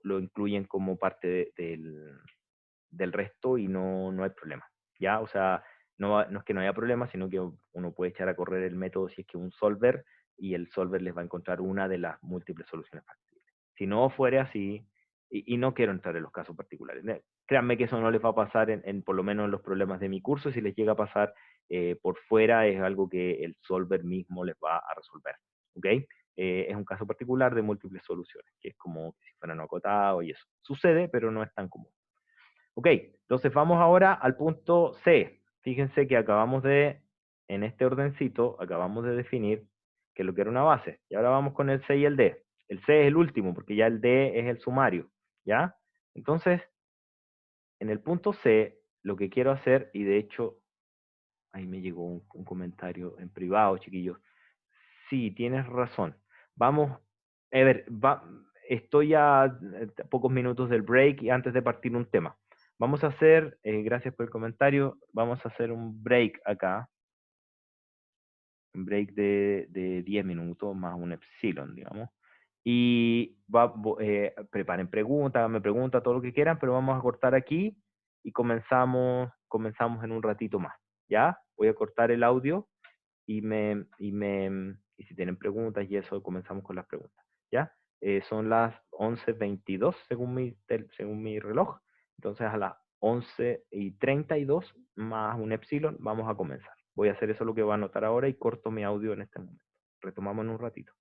incluyen como parte del resto y no hay problema. ¿Ya? O sea, no es que no haya problema, sino que uno puede echar a correr el método si es que un solver y el solver les va a encontrar una de las múltiples soluciones factibles. Si no fuera así, y no quiero entrar en los casos particulares. Créanme que eso no les va a pasar por lo menos en los problemas de mi curso. Si les llega a pasar por fuera, es algo que el solver mismo les va a resolver. ¿Ok? Es un caso particular de múltiples soluciones, que es como si fueran acotados y eso. Sucede, pero no es tan común. Ok, entonces vamos ahora al punto C. Fíjense que en este ordencito, acabamos de definir que lo que era una base. Y ahora vamos con el C y el D. El C es el último, porque ya el D es el sumario, ¿ya? Entonces, en el punto C, lo que quiero hacer, y de hecho, ahí me llegó un comentario en privado, chiquillos. Sí, tienes razón. Vamos, a ver, estoy a pocos minutos del break y antes de partir un tema. Vamos a hacer, gracias por el comentario, vamos a hacer un break acá, un break de 10 minutos más un epsilon, digamos. Y preparen preguntas, háganme preguntas, todo lo que quieran, pero vamos a cortar aquí y comenzamos en un ratito más. ¿Ya? Voy a cortar el audio y si tienen preguntas y eso, comenzamos con las preguntas. ¿Ya? Son las 11:22 según mi reloj. Entonces a las 11:32 más un epsilon vamos a comenzar. Voy a hacer eso lo que voy a anotar ahora y corto mi audio en este momento. Retomamos en un ratito.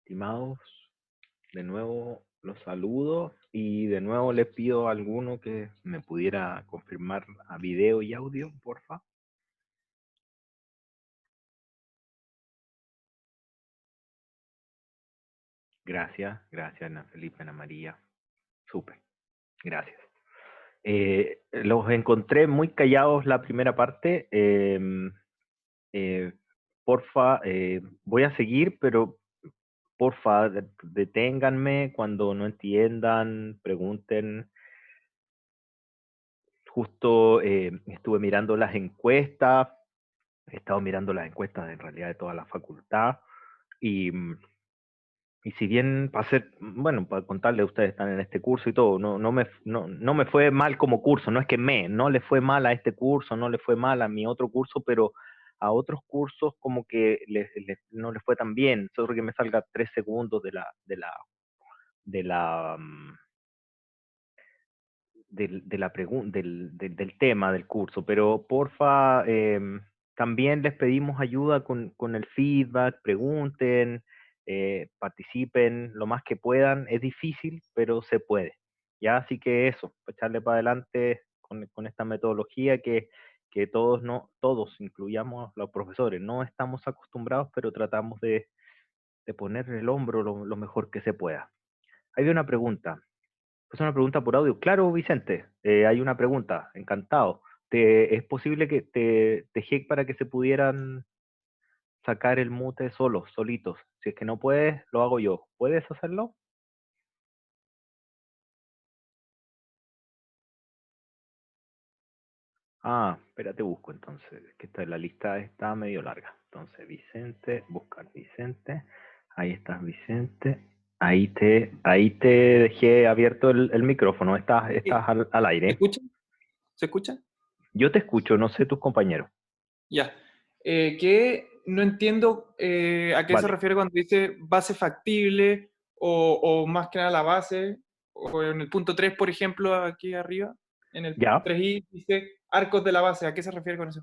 Estimados, de nuevo los saludo y de nuevo les pido a alguno que me pudiera confirmar a video y audio, porfa. Gracias, Ana Felipe, Ana María. Súper, gracias. Los encontré muy callados la primera parte. Porfa, voy a seguir, pero porfa, deténganme cuando no entiendan, pregunten. Justo estuve mirando las encuestas, he estado mirando las encuestas en realidad de toda la facultad y, y si bien para ser, bueno, para contarles, ustedes están en este curso y todo, no me fue mal como curso, no es que no le fue mal a este curso, no le fue mal a mi otro curso, pero a otros cursos como que no les fue tan bien, solo que me salga 3 segundos de la, del tema del curso, pero porfa, también les pedimos ayuda con el feedback, pregunten, participen lo más que puedan, es difícil, pero se puede, ¿ya? Así que eso, echarle para adelante con esta metodología que todos, no, todos, incluyamos los profesores, no estamos acostumbrados, pero tratamos de poner el hombro lo mejor que se pueda. Hay una pregunta. Es una pregunta por audio. Claro, Vicente, hay una pregunta. Encantado. ¿Es posible que te dejé para que se pudieran sacar el mute solos, solitos? Si es que no puedes, lo hago yo. ¿Puedes hacerlo? Ah, espérate, busco entonces. Es que la lista está medio larga. Entonces, Vicente, buscar Vicente. Ahí estás, Vicente. Ahí te dejé abierto el micrófono. Sí. Estás al ¿Se aire. escucha? ¿Se escucha? Yo te escucho, no sé tus compañeros. Ya. Que no entiendo a qué se Vale. refiere cuando dice base factible o más que nada la base, o en el punto 3, por ejemplo, aquí arriba, en el Ya. 3i dice arcos de la base. ¿A qué se refiere con eso?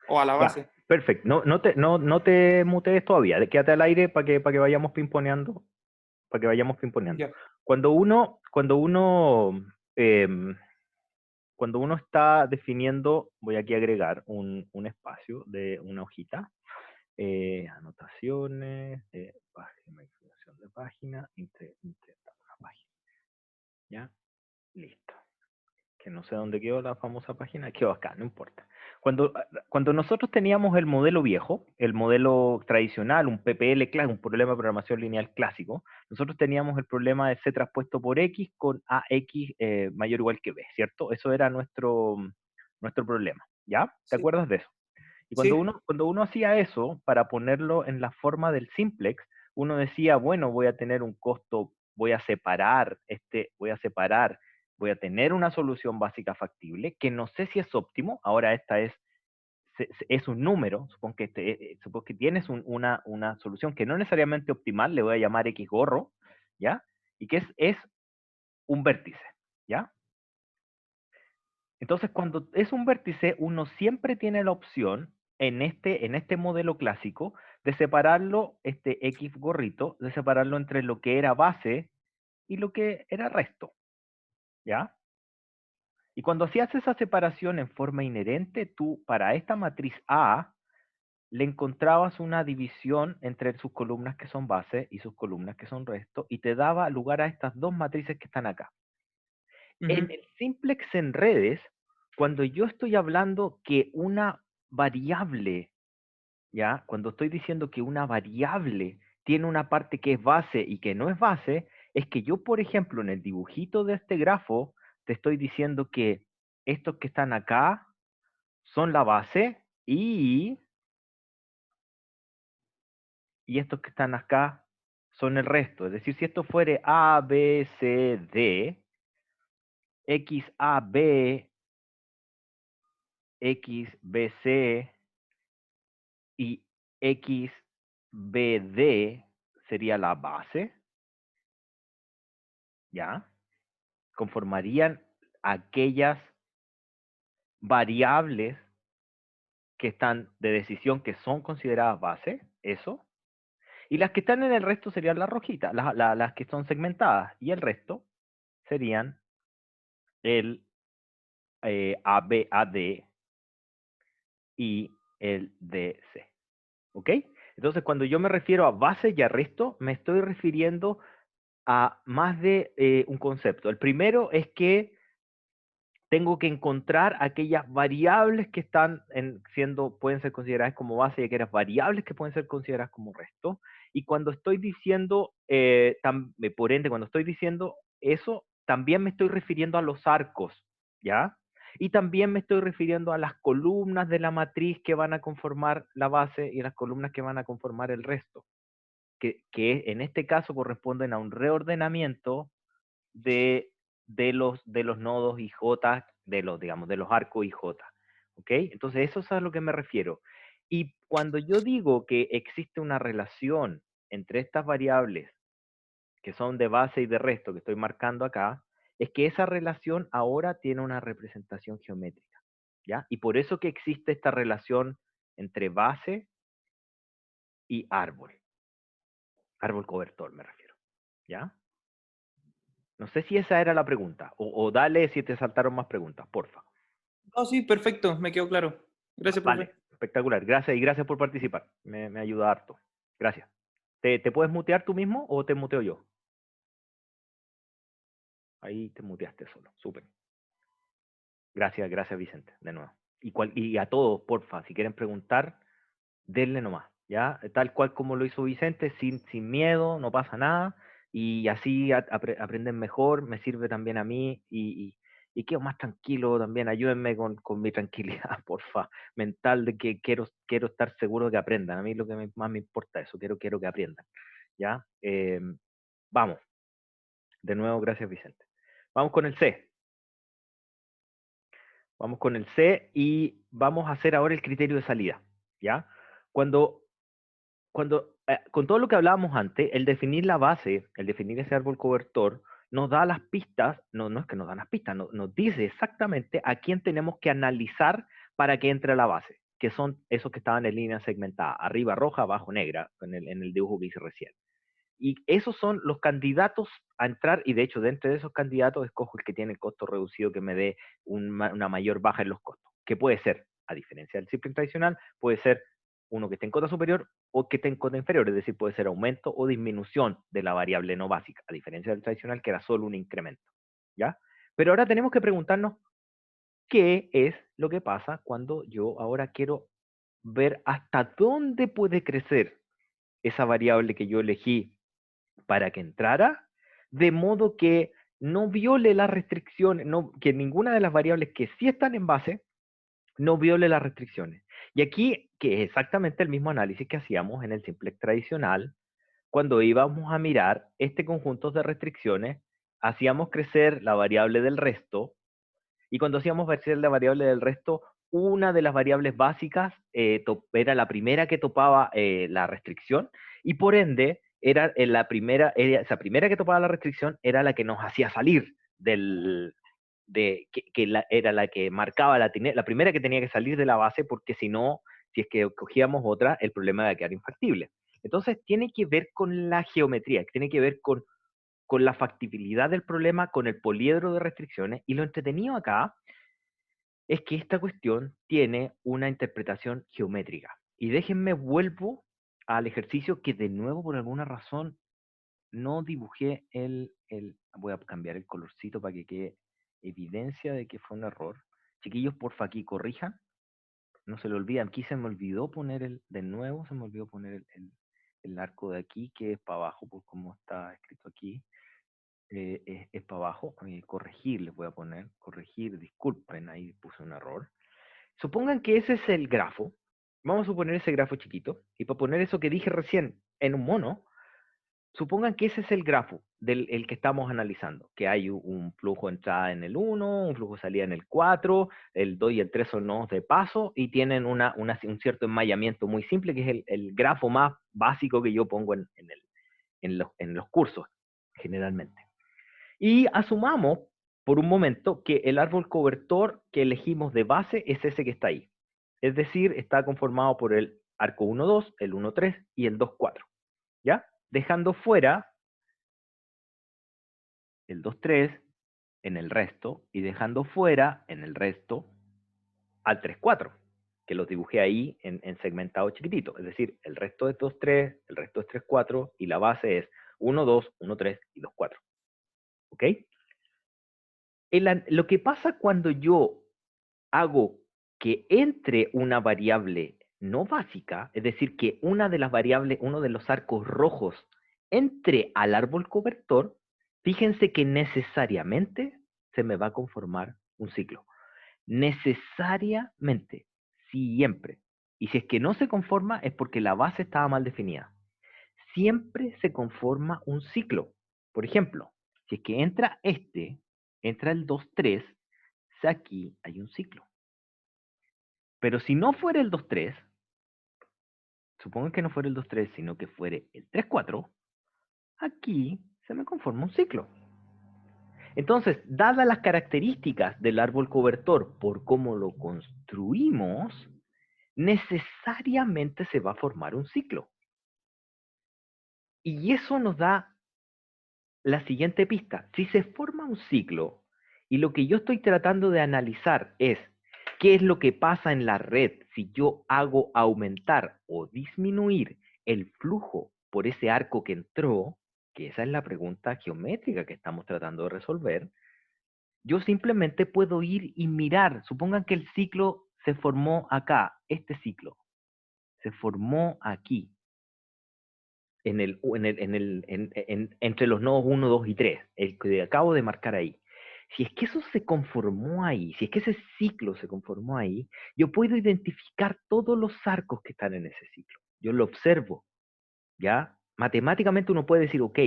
O a la Ya, base. perfecto. No te mutees todavía. Quédate al aire para que vayamos pimponeando. Para que vayamos pimponeando. Ya. Cuando uno, cuando uno, em, cuando uno está definiendo, voy aquí a agregar un espacio de una hojita. Anotaciones, página, información de página, una página. ¿Ya? Listo. Que no sé dónde quedó la famosa página, quedó acá, no importa. Cuando nosotros teníamos el modelo viejo, el modelo tradicional, un PPL, un problema de programación lineal clásico, nosotros teníamos el problema de C traspuesto por X con AX mayor o igual que B, ¿cierto? Eso era nuestro problema, ¿ya? ¿Te Sí. acuerdas de eso? Y Sí. cuando uno hacía eso, para ponerlo en la forma del simplex, uno decía, bueno, voy a tener un costo, voy a tener una solución básica factible, que no sé si es óptimo, ahora esta es un número, supongo que tienes una solución que no necesariamente optimal, le voy a llamar X gorro, ¿ya? Y que es un vértice, ¿ya? Entonces, cuando es un vértice, uno siempre tiene la opción en este modelo clásico de separarlo, este X gorrito, de separarlo entre lo que era base y lo que era resto, ¿ya? Y cuando hacías esa separación en forma inherente, tú para esta matriz A le encontrabas una división entre sus columnas que son base y sus columnas que son resto, y te daba lugar a estas dos matrices que están acá. En Ujú. el simplex en redes, cuando yo estoy hablando que una variable, ¿ya? Cuando estoy diciendo que una variable tiene una parte que es base y que no es base, es que yo, por ejemplo, en el dibujito de este grafo, te estoy diciendo que estos que están acá son la base y estos que están acá son el resto. Es decir, si esto fuere A, B, C, D, X, A, B, X, B, C y X, B, D sería la base, ¿ya? Conformarían aquellas variables que están de decisión que son consideradas base, eso. Y las que están en el resto serían las rojitas, las que son segmentadas. Y el resto serían el AB, AD y el DC. ¿Ok? Entonces, cuando yo me refiero a base y a resto, me estoy refiriendo a más de un concepto. El primero es que tengo que encontrar aquellas variables que están pueden ser consideradas como base y aquellas variables que pueden ser consideradas como resto. Y cuando estoy diciendo, por ende, cuando estoy diciendo eso, también me estoy refiriendo a los arcos, ¿ya? Y también me estoy refiriendo a las columnas de la matriz que van a conformar la base y las columnas que van a conformar el resto, que en este caso corresponden a un reordenamiento de, de los nodos IJ, digamos, de los arcos IJ. ¿Ok? Entonces, eso es a lo que me refiero. Y cuando yo digo que existe una relación entre estas variables que son de base y de resto que estoy marcando acá, es que esa relación ahora tiene una representación geométrica, ¿ya? Y por eso que existe esta relación entre base y árbol. Árbol cobertor me refiero, ¿ya? No sé si esa era la pregunta, o dale si te saltaron más preguntas, porfa. No, sí, perfecto, me quedó claro. Gracias, profe. Vale, espectacular. Gracias y gracias por participar. Me ayuda harto. Gracias. ¿Te puedes mutear tú mismo o te muteo yo? Ahí te muteaste solo. Súper. Gracias, gracias Vicente, de nuevo. Y a todos, porfa, si quieren preguntar, denle nomás, ¿ya? Tal cual como lo hizo Vicente, sin miedo, no pasa nada, y así aprenden mejor, me sirve también a mí, y quedo más tranquilo también, ayúdenme con mi tranquilidad, porfa, mental, de que quiero estar seguro de que aprendan, a mí lo que más me importa es eso, quiero que aprendan, ¿ya? Vamos, de nuevo, gracias Vicente. Vamos con el C. Vamos con el C y vamos a hacer ahora el criterio de salida, ¿ya? Cuando con todo lo que hablábamos antes, el definir la base, el definir ese árbol cobertor, nos da las pistas, no es que nos dan las pistas, nos dice exactamente a quién tenemos que analizar para que entre a la base, que son esos que estaban en línea segmentada, arriba roja, abajo negra, en el dibujo que hice recién. Y esos son los candidatos a entrar, y de hecho, dentro de esos candidatos, escojo el que tiene el costo reducido, que me dé una mayor baja en los costos, que puede ser, a diferencia del Zipline tradicional, puede ser uno que esté en cota superior o que esté en cota inferior, es decir, puede ser aumento o disminución de la variable no básica, a diferencia del tradicional, que era solo un incremento, ¿ya? Pero ahora tenemos que preguntarnos qué es lo que pasa cuando yo ahora quiero ver hasta dónde puede crecer esa variable que yo elegí para que entrara, de modo que no viole las restricciones, que ninguna de las variables que sí están en base no viole las restricciones. Y aquí, que es exactamente el mismo análisis que hacíamos en el simplex tradicional, cuando íbamos a mirar este conjunto de restricciones, hacíamos crecer la variable del resto, y cuando hacíamos crecer la variable del resto, una de las variables básicas era la primera que topaba la restricción, y por ende, esa primera que topaba la restricción era la que nos hacía salir era la que marcaba la primera que tenía que salir de la base, porque si no, si es que cogíamos otra, el problema iba a quedar infactible. Entonces, tiene que ver con la geometría, tiene que ver con la factibilidad del problema, con el poliedro de restricciones, y lo entretenido acá es que esta cuestión tiene una interpretación geométrica. Y déjenme vuelvo al ejercicio que de nuevo por alguna razón no dibujé voy a cambiar el colorcito para que quede evidencia de que fue un error. Chiquillos, porfa, aquí corrijan. No se lo olviden. Aquí se me olvidó poner de nuevo se me olvidó poner el arco de aquí, que es para abajo, pues como está escrito aquí. Es para abajo. Corregir les voy a poner. Corregir, disculpen, ahí puse un error. Supongan que ese es el grafo. Vamos a suponer ese grafo chiquito. Y para poner eso que dije recién en un mono, supongan que ese es el grafo del el que estamos analizando, que hay un flujo de entrada en el 1, un flujo de salida en el 4, el 2 y el 3 son nodos de paso y tienen un cierto enmayamiento muy simple, que es el grafo más básico que yo pongo en los cursos, generalmente. Y asumamos por un momento que el árbol cobertor que elegimos de base es ese que está ahí. Es decir, está conformado por el arco 1-2, el 1-3 y el 2-4. ¿ya? Dejando fuera el 2, 3 en el resto y dejando fuera en el resto al 3, 4, que los dibujé ahí en segmentado chiquitito. Es decir, el resto es 2, 3, el resto es 3, 4 y la base es 1, 2, 1, 3 y 2, 4. ¿Ok? Lo que pasa cuando yo hago que entre una variable no básica, es decir, que una de las variables, uno de los arcos rojos, entre al árbol cobertor, fíjense que necesariamente se me va a conformar un ciclo. Necesariamente, siempre. Y si es que no se conforma es porque la base estaba mal definida. Siempre se conforma un ciclo. Por ejemplo, si es que entra el 2, 3, aquí hay un ciclo. Pero si no fuera el 2, 3, supongo que no fuera el 2, 3, sino que fuera el 3, 4, aquí se me conforma un ciclo. Entonces, dadas las características del árbol cobertor por cómo lo construimos, necesariamente se va a formar un ciclo. Y eso nos da la siguiente pista. Si se forma un ciclo y lo que yo estoy tratando de analizar es qué es lo que pasa en la red si yo hago aumentar o disminuir el flujo por ese arco que entró, que esa es la pregunta geométrica que estamos tratando de resolver, yo simplemente puedo ir y mirar. Supongan que el ciclo se formó acá, este ciclo se formó aquí, entre los nodos 1, 2 y 3, el que acabo de marcar ahí. Si es que eso se conformó ahí, si es que ese ciclo se conformó ahí, yo puedo identificar todos los arcos que están en ese ciclo. Yo lo observo, ¿ya? Matemáticamente uno puede decir, ok,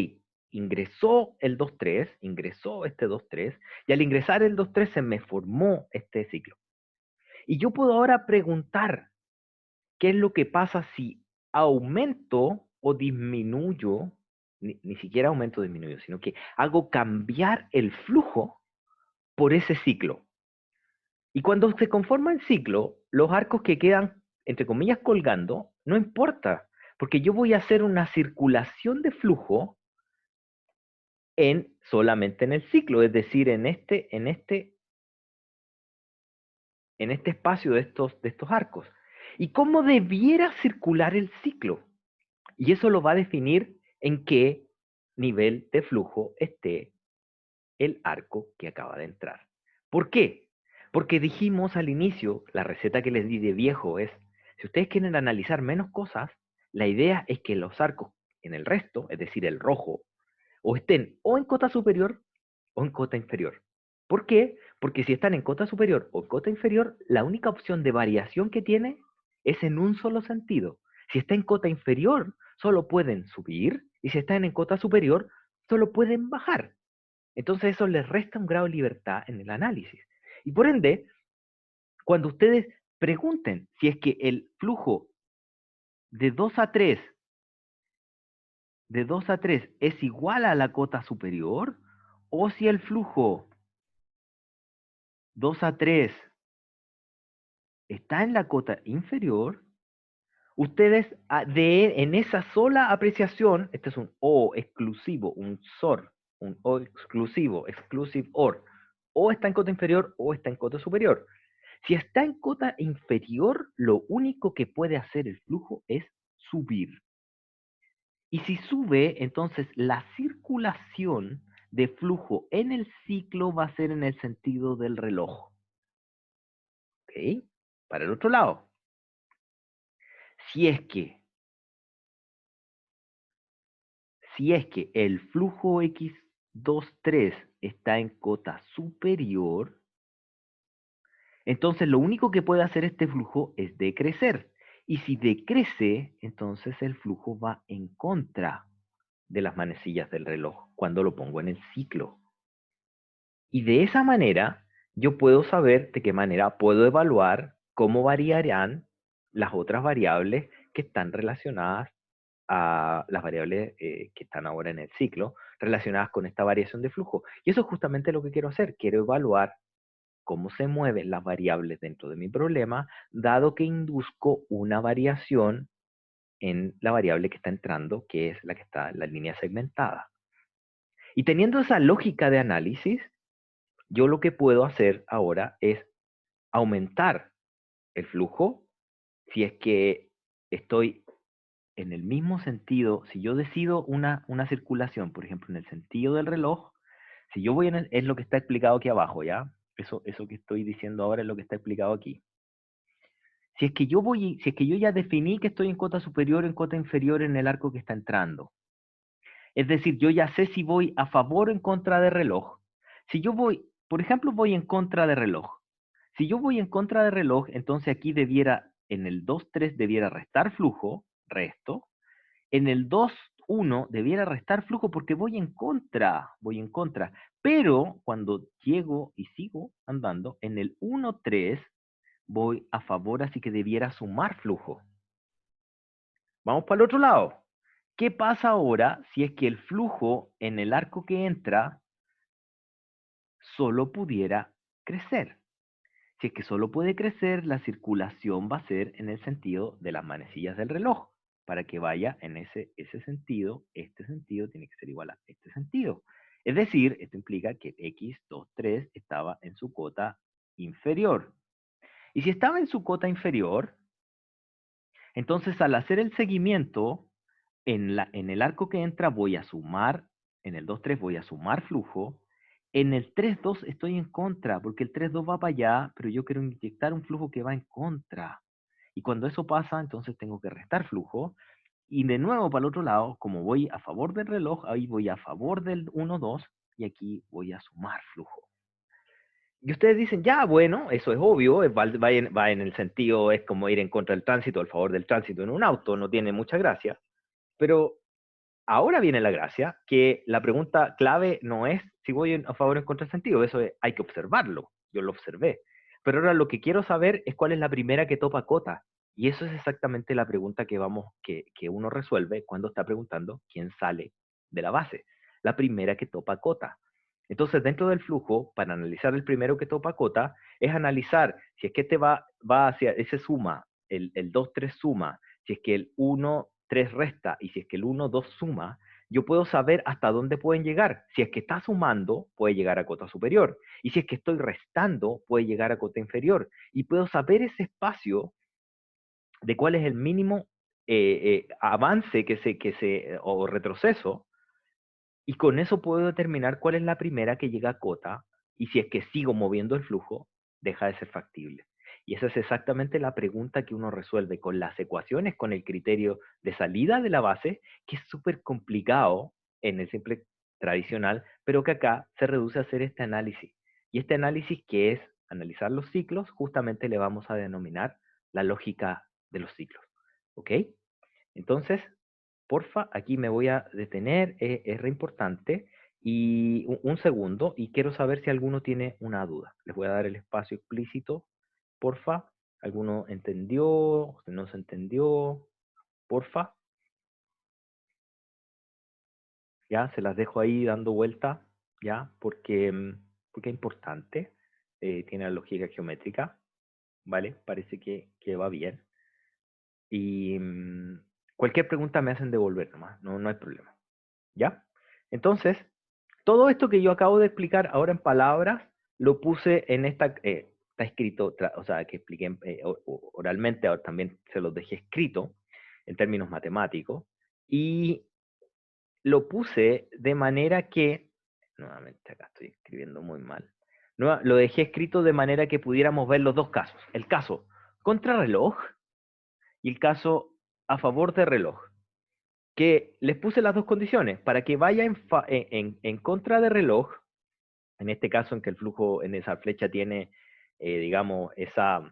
ingresó el 2, 3, ingresó este 2, 3, y al ingresar el 2, 3 se me formó este ciclo. Y yo puedo ahora preguntar, ¿qué es lo que pasa si aumento o disminuyo? Ni siquiera aumento o disminuyo, sino que hago cambiar el flujo por ese ciclo. Y cuando se conforma el ciclo, los arcos que quedan, entre comillas, colgando, no importa, porque yo voy a hacer una circulación de flujo solamente en el ciclo, es decir, en este espacio de estos arcos. ¿Y cómo debiera circular el ciclo? Y eso lo va a definir en qué nivel de flujo esté el arco que acaba de entrar. ¿Por qué? Porque dijimos al inicio, la receta que les di de viejo es, si ustedes quieren analizar menos cosas, la idea es que los arcos en el resto, es decir, el rojo, o estén o en cota superior o en cota inferior. ¿Por qué? Porque si están en cota superior o cota inferior, la única opción de variación que tiene es en un solo sentido. Si está en cota inferior, solo pueden subir, y si están en cota superior, solo pueden bajar. Entonces eso les resta un grado de libertad en el análisis. Y por ende, cuando ustedes pregunten si es que el flujo de 2 a 3 es igual a la cota superior, o si el flujo 2 a 3 está en la cota inferior, ustedes en esa sola apreciación, este es un O exclusivo, un XOR, un O exclusivo, exclusive OR, o está en cota inferior o está en cota superior. Si está en cota inferior, lo único que puede hacer el flujo es subir. Y si sube, entonces la circulación de flujo en el ciclo va a ser en el sentido del reloj. ¿Ok? Para el otro lado, si es que el flujo X23 está en cota superior, entonces lo único que puede hacer este flujo es decrecer. Y si decrece, entonces el flujo va en contra de las manecillas del reloj cuando lo pongo en el ciclo. Y de esa manera, yo puedo saber de qué manera puedo evaluar cómo variarán las otras variables que están relacionadas a las variables que están ahora en el ciclo, relacionadas con esta variación de flujo. Y eso es justamente lo que quiero hacer. Quiero evaluar cómo se mueven las variables dentro de mi problema, dado que induzco una variación en la variable que está entrando, que es la que está en la línea segmentada. Y teniendo esa lógica de análisis, yo lo que puedo hacer ahora es aumentar el flujo si es que estoy en el mismo sentido. Si yo decido una circulación, por ejemplo, en el sentido del reloj, si yo voy es lo que está explicado aquí abajo, ¿ya? Eso que estoy diciendo ahora es lo que está explicado aquí. Si es que yo ya definí que estoy en cota superior o en cota inferior en el arco que está entrando, es decir, yo ya sé si voy a favor o en contra de reloj. Si yo voy, por ejemplo, voy en contra de reloj. Si yo voy en contra de reloj, entonces aquí en el 2,3 debiera restar flujo, resto. En el 2,1 debiera restar flujo porque voy en contra. Pero cuando llego y sigo andando, en el 1,3 voy a favor, así que debiera sumar flujo. Vamos para el otro lado. ¿Qué pasa ahora si es que el flujo en el arco que entra solo pudiera crecer? Si es que solo puede crecer, la circulación va a ser en el sentido de las manecillas del reloj. Para que vaya en ese sentido, este sentido tiene que ser igual a este sentido. Es decir, esto implica que X23 estaba en su cota inferior. Y si estaba en su cota inferior, entonces al hacer el seguimiento, en el arco que entra voy a sumar, en el 2,3 voy a sumar flujo, en el 3,2 estoy en contra, porque el 3,2 va para allá, pero yo quiero inyectar un flujo que va en contra. Y cuando eso pasa, entonces tengo que restar flujo. Y de nuevo para el otro lado, como voy a favor del reloj, ahí voy a favor del 1,2 y aquí voy a sumar flujo. Y ustedes dicen, ya, bueno, eso es obvio, va en el sentido, es como ir en contra del tránsito, al favor del tránsito en un auto, no tiene mucha gracia. Pero ahora viene la gracia, que la pregunta clave no es si voy a favor o en contra del sentido, hay que observarlo, yo lo observé. Pero ahora lo que quiero saber es cuál es la primera que topa cota. Y eso es exactamente la pregunta que uno resuelve cuando está preguntando quién sale de la base. La primera que topa cota. Entonces, dentro del flujo, para analizar el primero que topa cota, es analizar si es que este va hacia ese suma, el 2,3 suma, si es que el 1,3 resta y si es que el 1,2 suma, yo puedo saber hasta dónde pueden llegar. Si es que está sumando, puede llegar a cota superior. Y si es que estoy restando, puede llegar a cota inferior. Y puedo saber ese espacio de cuál es el mínimo avance o retroceso, y con eso puedo determinar cuál es la primera que llega a cota, y si es que sigo moviendo el flujo, deja de ser factible. Y esa es exactamente la pregunta que uno resuelve con las ecuaciones, con el criterio de salida de la base, que es súper complicado en el simple tradicional, pero que acá se reduce a hacer este análisis. Y este análisis, que es analizar los ciclos, justamente le vamos a denominar la lógica de los ciclos. ¿Ok? Entonces, porfa, aquí me voy a detener, es re importante. Y un segundo, y quiero saber si alguno tiene una duda. Les voy a dar el espacio explícito, porfa. ¿Alguno entendió? ¿No se entendió? Porfa. Ya, se las dejo ahí dando vuelta, ya, porque es importante. Tiene la lógica geométrica, ¿vale? Parece que va bien. Y cualquier pregunta me hacen devolver nomás, no hay problema. ¿Ya? Entonces, todo esto que yo acabo de explicar ahora en palabras, lo puse en está escrito, o sea, que expliqué oralmente, ahora también se los dejé escrito en términos matemáticos, y lo puse de manera que, nuevamente acá estoy escribiendo muy mal, lo dejé escrito de manera que pudiéramos ver los dos casos, el caso contrarreloj y el caso a favor de reloj, que les puse las dos condiciones, para que vaya en contra de reloj, en este caso en que el flujo en esa flecha tiene, digamos, esa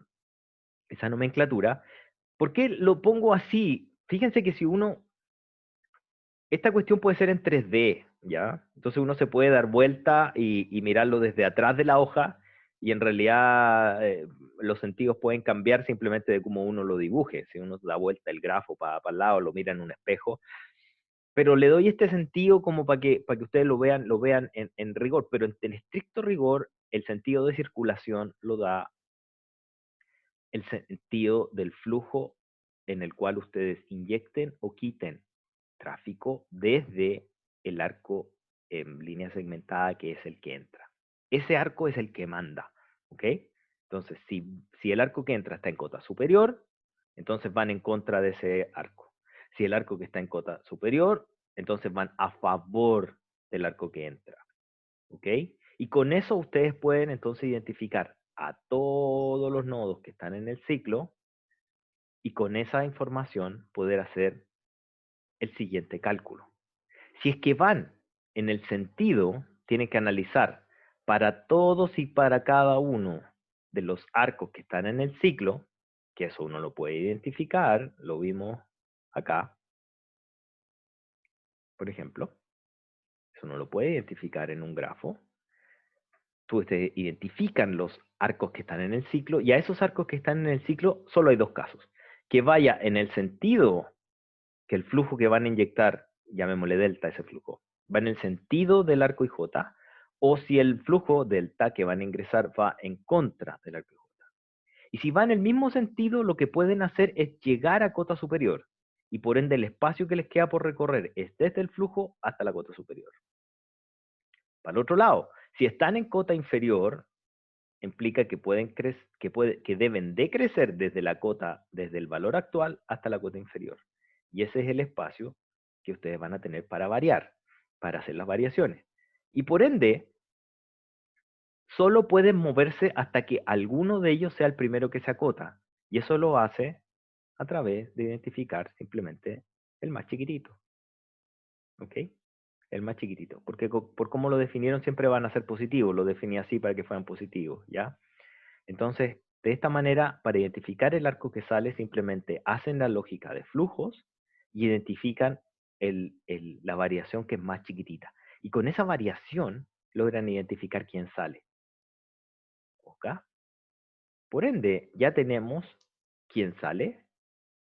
nomenclatura. ¿Por qué lo pongo así? Fíjense que si esta cuestión puede ser en 3D, ¿ya? Entonces uno se puede dar vuelta y mirarlo desde atrás de la hoja, y en realidad los sentidos pueden cambiar simplemente de cómo uno lo dibuje. Si uno da vuelta el grafo para el lado, lo mira en un espejo, pero le doy este sentido como para que ustedes lo vean en rigor, pero en estricto rigor, el sentido de circulación lo da el sentido del flujo en el cual ustedes inyecten o quiten tráfico desde el arco en línea segmentada, que es el que entra. Ese arco es el que manda, ¿ok? Entonces, si el arco que entra está en cota superior, entonces van en contra de ese arco. Si el arco que está en cota superior, entonces van a favor del arco que entra, ¿ok? Y con eso ustedes pueden entonces identificar a todos los nodos que están en el ciclo y con esa información poder hacer el siguiente cálculo. Si es que van en el sentido, tienen que analizar para todos y para cada uno de los arcos que están en el ciclo, que eso uno lo puede identificar, lo vimos acá, por ejemplo, eso uno lo puede identificar en un grafo. Ustedes identifican los arcos que están en el ciclo, y a esos arcos que están en el ciclo solo hay dos casos: que vaya en el sentido, que el flujo que van a inyectar, llamémosle delta ese flujo, va en el sentido del arco IJ, o si el flujo delta que van a ingresar va en contra del arco IJ. Y si va en el mismo sentido, lo que pueden hacer es llegar a cota superior, y por ende el espacio que les queda por recorrer es desde el flujo hasta la cota superior. Para el otro lado, si están en cota inferior, implica que que deben decrecer desde la cota, desde el valor actual hasta la cota inferior. Y ese es el espacio que ustedes van a tener para variar, para hacer las variaciones. Y por ende, solo pueden moverse hasta que alguno de ellos sea el primero que se acota. Y eso lo hace a través de identificar simplemente el más chiquitito. ¿Ok? El más chiquitito. Porque por cómo lo definieron siempre van a ser positivos. Lo definí así para que fueran positivos, ¿ya? Entonces, de esta manera, para identificar el arco que sale, simplemente hacen la lógica de flujos y identifican la variación que es más chiquitita. Y con esa variación logran identificar quién sale. ¿Ok? Por ende, ya tenemos quién sale,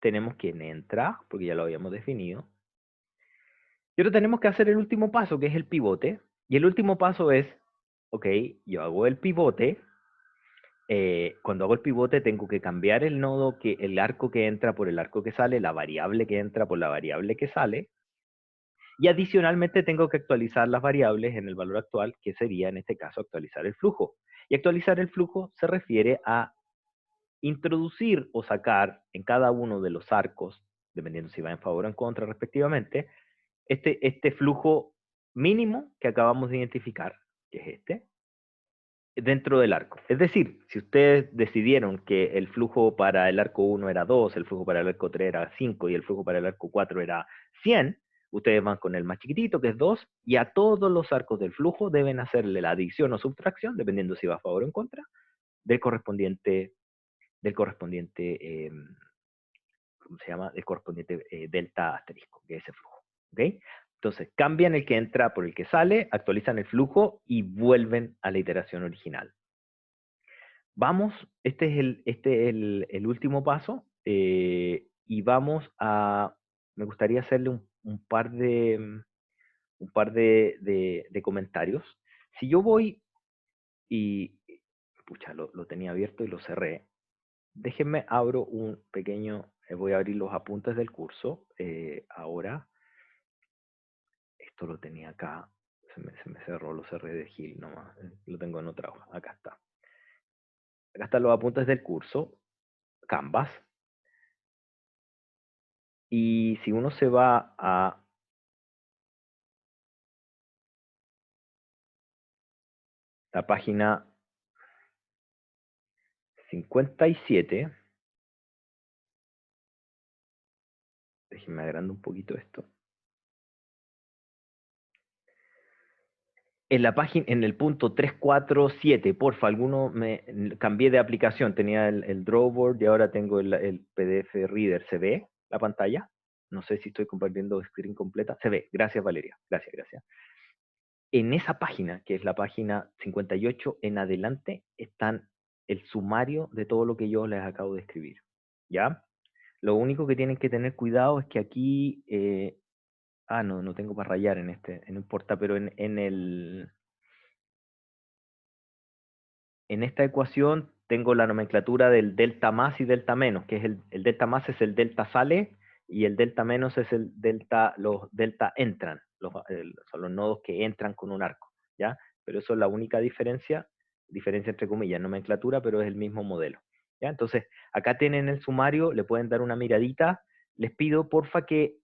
tenemos quién entra, porque ya lo habíamos definido. Y ahora tenemos que hacer el último paso, que es el pivote. Y el último paso es, ok, yo hago el pivote. Cuando hago el pivote tengo que cambiar el arco que entra por el arco que sale, la variable que entra por la variable que sale, y adicionalmente tengo que actualizar las variables en el valor actual, que sería en este caso actualizar el flujo. Y actualizar el flujo se refiere a introducir o sacar en cada uno de los arcos, dependiendo si va en favor o en contra respectivamente, este flujo mínimo que acabamos de identificar, que es este, dentro del arco. Es decir, si ustedes decidieron que el flujo para el arco 1 era 2, el flujo para el arco 3 era 5 y el flujo para el arco 4 era 100, ustedes van con el más chiquitito, que es 2, y a todos los arcos del flujo deben hacerle la adición o subtracción, dependiendo si va a favor o en contra, del correspondiente, ¿cómo se llama? Del correspondiente delta asterisco, que es ese flujo. ¿Ok? Entonces, cambian el que entra por el que sale, actualizan el flujo y vuelven a la iteración original. Vamos, este es el último paso, y me gustaría hacerle un par de comentarios. Si yo voy y, pucha, lo tenía abierto y lo cerré. Déjenme abro un pequeño, voy a abrir los apuntes del curso, ahora. Esto lo tenía acá, se me cerró, lo cerré de Gil nomás, lo tengo en otra hoja, acá está. Acá están los apuntes del curso, Canvas. Y si uno se va a la página 57, déjenme agrandar un poquito esto. En la página, en el punto 347, porfa, cambié de aplicación, tenía el Drawboard y ahora tengo el PDF Reader. ¿Se ve la pantalla? No sé si estoy compartiendo screen completa. Se ve, gracias Valeria, gracias. En esa página, que es la página 58 en adelante, están el sumario de todo lo que yo les acabo de escribir, ¿ya? Lo único que tienen que tener cuidado es que aquí, no tengo para rayar en este, no importa, pero en esta ecuación tengo la nomenclatura del delta más y delta menos, que es el delta más es el delta sale y el delta menos es el delta, los delta entran, son los nodos que entran con un arco, ¿ya? Pero eso es la única diferencia entre comillas, nomenclatura, pero es el mismo modelo, ¿ya? Entonces, acá tienen el sumario, le pueden dar una miradita. Les pido, porfa, que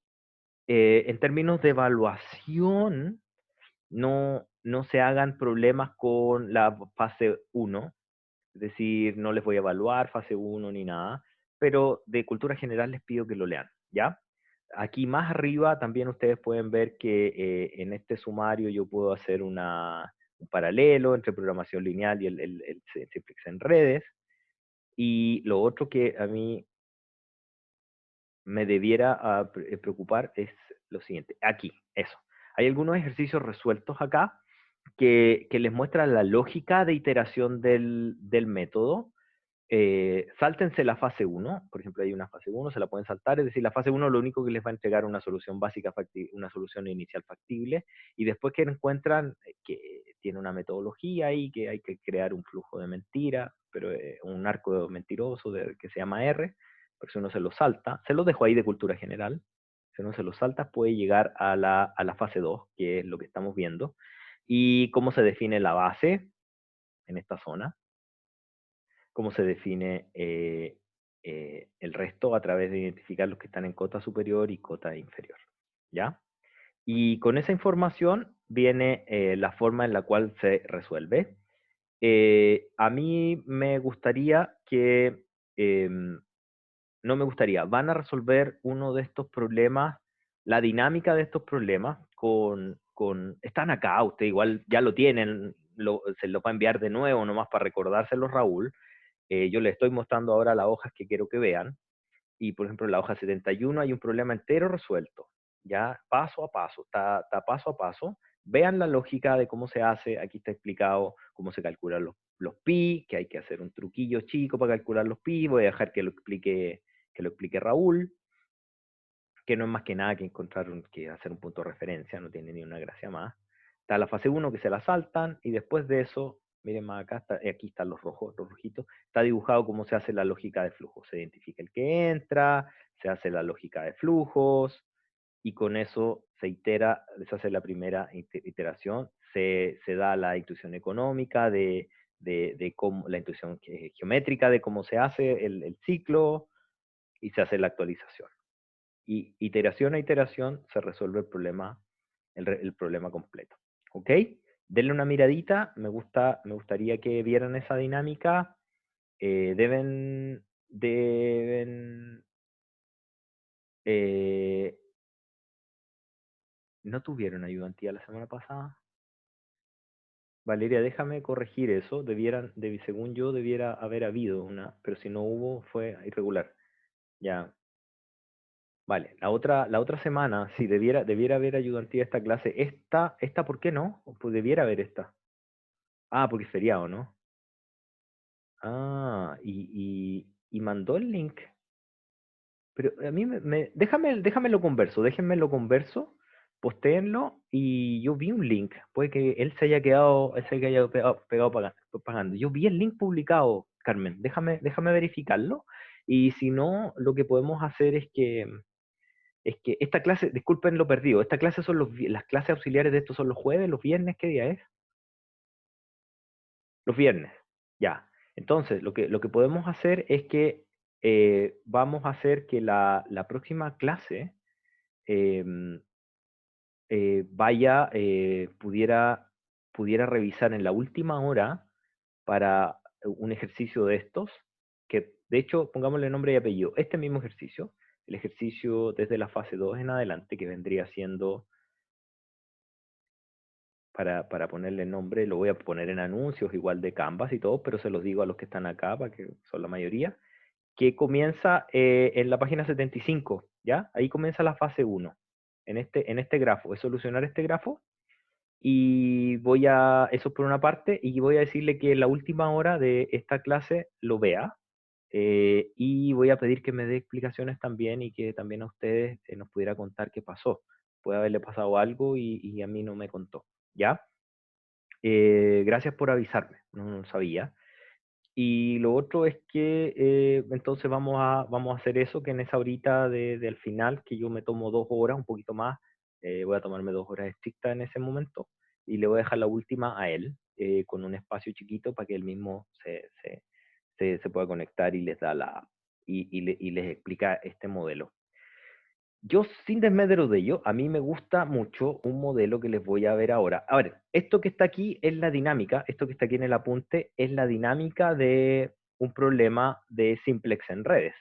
en términos de evaluación, no se hagan problemas con la fase 1, es decir, no les voy a evaluar fase 1 ni nada, pero de cultura general les pido que lo lean, ¿ya? Aquí más arriba también ustedes pueden ver que en este sumario yo puedo hacer un paralelo entre programación lineal y el Simplex en redes. Y lo otro que a mí me debiera preocupar es lo siguiente. Aquí, eso. Hay algunos ejercicios resueltos acá que les muestran la lógica de iteración del método. Sáltense la fase 1, por ejemplo, hay una fase 1, se la pueden saltar, es decir, la fase 1 lo único que les va a entregar una solución básica, una solución inicial factible, y después que encuentran que tiene una metodología ahí, que hay que crear un flujo de mentira, pero un arco mentiroso que se llama R, por si uno se lo salta, se los dejo ahí de cultura general, si uno se lo salta puede llegar a la fase 2, que es lo que estamos viendo, y cómo se define la base en esta zona, cómo se define el resto a través de identificar los que están en cota superior y cota inferior, ¿ya? Y con esa información viene la forma en la cual se resuelve. A mí me gustaría que, no me gustaría, van a resolver uno de estos problemas, la dinámica de estos problemas están acá, usted igual ya lo tienen, se lo va a enviar de nuevo nomás para recordárselo Raúl. Yo les estoy mostrando ahora las hojas que quiero que vean. Y, por ejemplo, en la hoja 71 hay un problema entero resuelto. Ya paso a paso, está paso a paso. Vean la lógica de cómo se hace. Aquí está explicado cómo se calculan los pi, que hay que hacer un truquillo chico para calcular los pi. Voy a dejar que lo explique Raúl, que no es más que nada que que hacer un punto de referencia, no tiene ni una gracia más. Está la fase 1 que se la saltan, y después de eso, miren más acá, aquí están los rojos, los rojitos, está dibujado cómo se hace la lógica de flujo. Se identifica el que entra, se hace la lógica de flujos, y con eso se itera, se hace la primera iteración, se da la intuición económica de cómo, la intuición geométrica de cómo se hace el ciclo, y se hace la actualización. Y iteración a iteración se resuelve el problema completo. ¿Ok? Denle una miradita, me gustaría que vieran esa dinámica. Deben, eh, ¿no tuvieron ayudantía la semana pasada? Valeria, déjame corregir eso. Según yo, debiera haber habido una, pero si no hubo, fue irregular. Ya, vale, la otra semana, sí, debiera haber ayudantía esta clase. Esta, ¿por qué no? Pues debiera haber esta. Ah, porque es feriado, ¿no? Ah, y mandó el link. Pero a mí déjame lo converso, déjenme lo converso, postéenlo, y yo vi un link. Puede que él se haya pegado pagando. Yo vi el link publicado, Carmen. Déjame verificarlo. Y si no, lo que podemos hacer es que esta clase, disculpen lo perdido, esta clase son las clases auxiliares de esto son los jueves, los viernes, ¿qué día es? Los viernes, ya. Entonces, lo que podemos hacer es que vamos a hacer que la próxima clase em, pudiera revisar en la última hora para un ejercicio de estos, que de hecho, pongámosle nombre y apellido, este mismo ejercicio, el ejercicio desde la fase 2 en adelante, que vendría siendo, para ponerle nombre, lo voy a poner en anuncios, igual de Canvas y todo, pero se los digo a los que están acá, para que son la mayoría, que comienza en la página 75, ¿ya? Ahí comienza la fase 1, en este grafo, es solucionar este grafo, y eso por una parte, y voy a decirle que en la última hora de esta clase lo vea, y voy a pedir que me dé explicaciones también, y que también a ustedes nos pudiera contar qué pasó. Puede haberle pasado algo y a mí no me contó, ¿ya? Gracias por avisarme, no sabía. Y lo otro es que entonces vamos a hacer eso, que en esa horita del final, que yo me tomo 2 horas, un poquito más, voy a tomarme 2 horas estrictas en ese momento, y le voy a dejar la última a él, con un espacio chiquito para que él mismo se pueda conectar y les da y les explica este modelo. Yo, sin desmedro de ello, a mí me gusta mucho un modelo que les voy a ver ahora. A ver, esto que está aquí es la dinámica, esto que está aquí en el apunte es la dinámica de un problema de simplex en redes.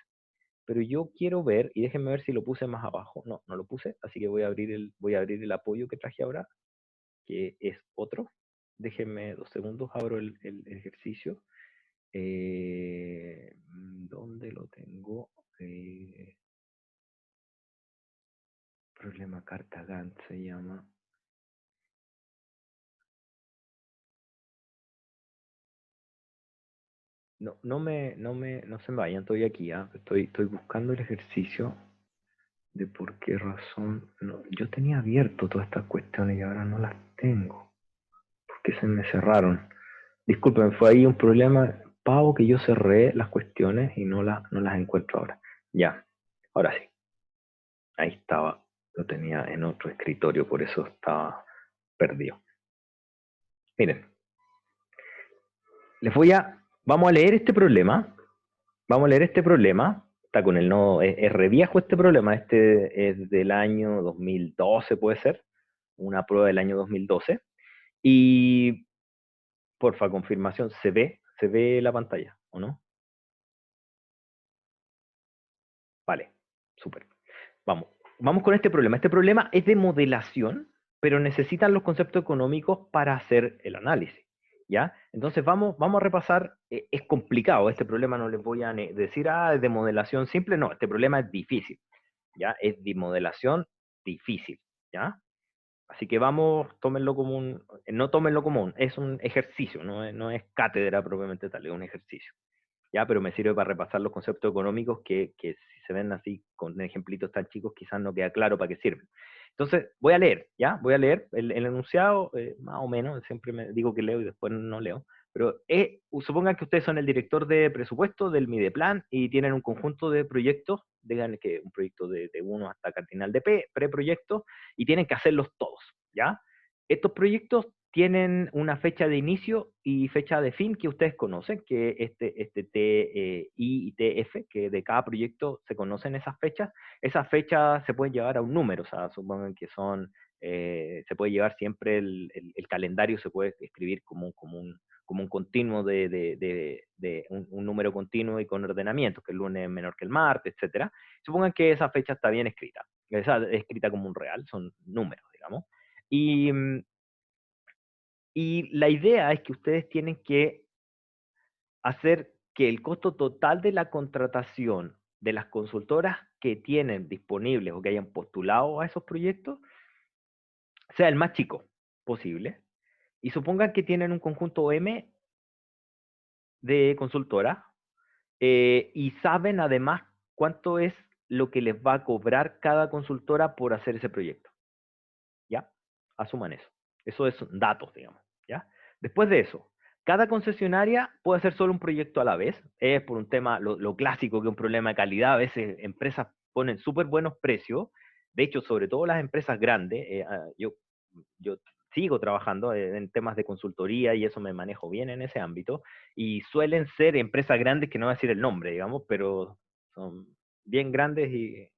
Pero yo quiero ver, y déjenme ver si lo puse más abajo. No, no lo puse, así que voy a abrir el apoyo que traje ahora, que es otro. Déjenme 2 segundos, abro el ejercicio. ¿Dónde lo tengo? Problema carta Gantt se llama. No se me vayan, estoy aquí, ¿ah? Estoy buscando el ejercicio de por qué razón. No, yo tenía abierto todas estas cuestiones y ahora no las tengo. Porque se me cerraron. Disculpen, fue ahí un problema, Pavo, que yo cerré las cuestiones y no las encuentro ahora. Ya, ahora sí. Ahí estaba. Lo tenía en otro escritorio, por eso estaba perdido. Miren, vamos a leer este problema. Vamos a leer este problema. Está con el nodo, es re viejo este problema. Este es del año 2012, puede ser. Una prueba del año 2012. Y, porfa, confirmación, ¿se ve la pantalla o no? Vale, súper. Vamos con este problema. Este problema es de modelación, pero necesitan los conceptos económicos para hacer el análisis. ¿Ya? Entonces vamos a repasar, es complicado este problema, no les voy a decir, es de modelación simple, no, este problema es difícil, ¿ya? Es de modelación difícil, ¿ya? Así que tómenlo como no tómenlo como es un ejercicio, no es cátedra propiamente tal, es un ejercicio, ¿ya? Pero me sirve para repasar los conceptos económicos que si se ven así con ejemplitos tan chicos quizás no queda claro para qué sirven. Entonces, voy a leer, ¿ya? Voy a leer el enunciado, más o menos, siempre me digo que leo y después no leo, pero supongan que ustedes son el director de presupuesto del Mideplan y tienen un conjunto de proyectos, digan que un proyecto de 1 hasta cardinal de preproyectos, y tienen que hacerlos todos, ¿ya? Estos proyectos tienen una fecha de inicio y fecha de fin que ustedes conocen, que este TI y TF, que de cada proyecto se conocen esas fechas. Esas fechas se pueden llevar a un número, o sea, supongan que se puede llevar siempre el calendario, se puede escribir como un continuo un número continuo y con ordenamiento, que el lunes es menor que el martes, etcétera. Supongan que esa fecha está bien escrita, escrita como un real, son números, digamos. Y la idea es que ustedes tienen que hacer que el costo total de la contratación de las consultoras que tienen disponibles o que hayan postulado a esos proyectos sea el más chico posible. Y supongan que tienen un conjunto M de consultoras y saben además cuánto es lo que les va a cobrar cada consultora por hacer ese proyecto. ¿Ya? Asuman eso. Eso es datos, digamos. ¿Ya? Después de eso, cada concesionaria puede hacer solo un proyecto a la vez. Es por un tema, lo clásico, que es un problema de calidad. A veces empresas ponen súper buenos precios. De hecho, sobre todo las empresas grandes, yo sigo trabajando en temas de consultoría y eso me manejo bien en ese ámbito. Y suelen ser empresas grandes, que no voy a decir el nombre, digamos, pero son bien grandes y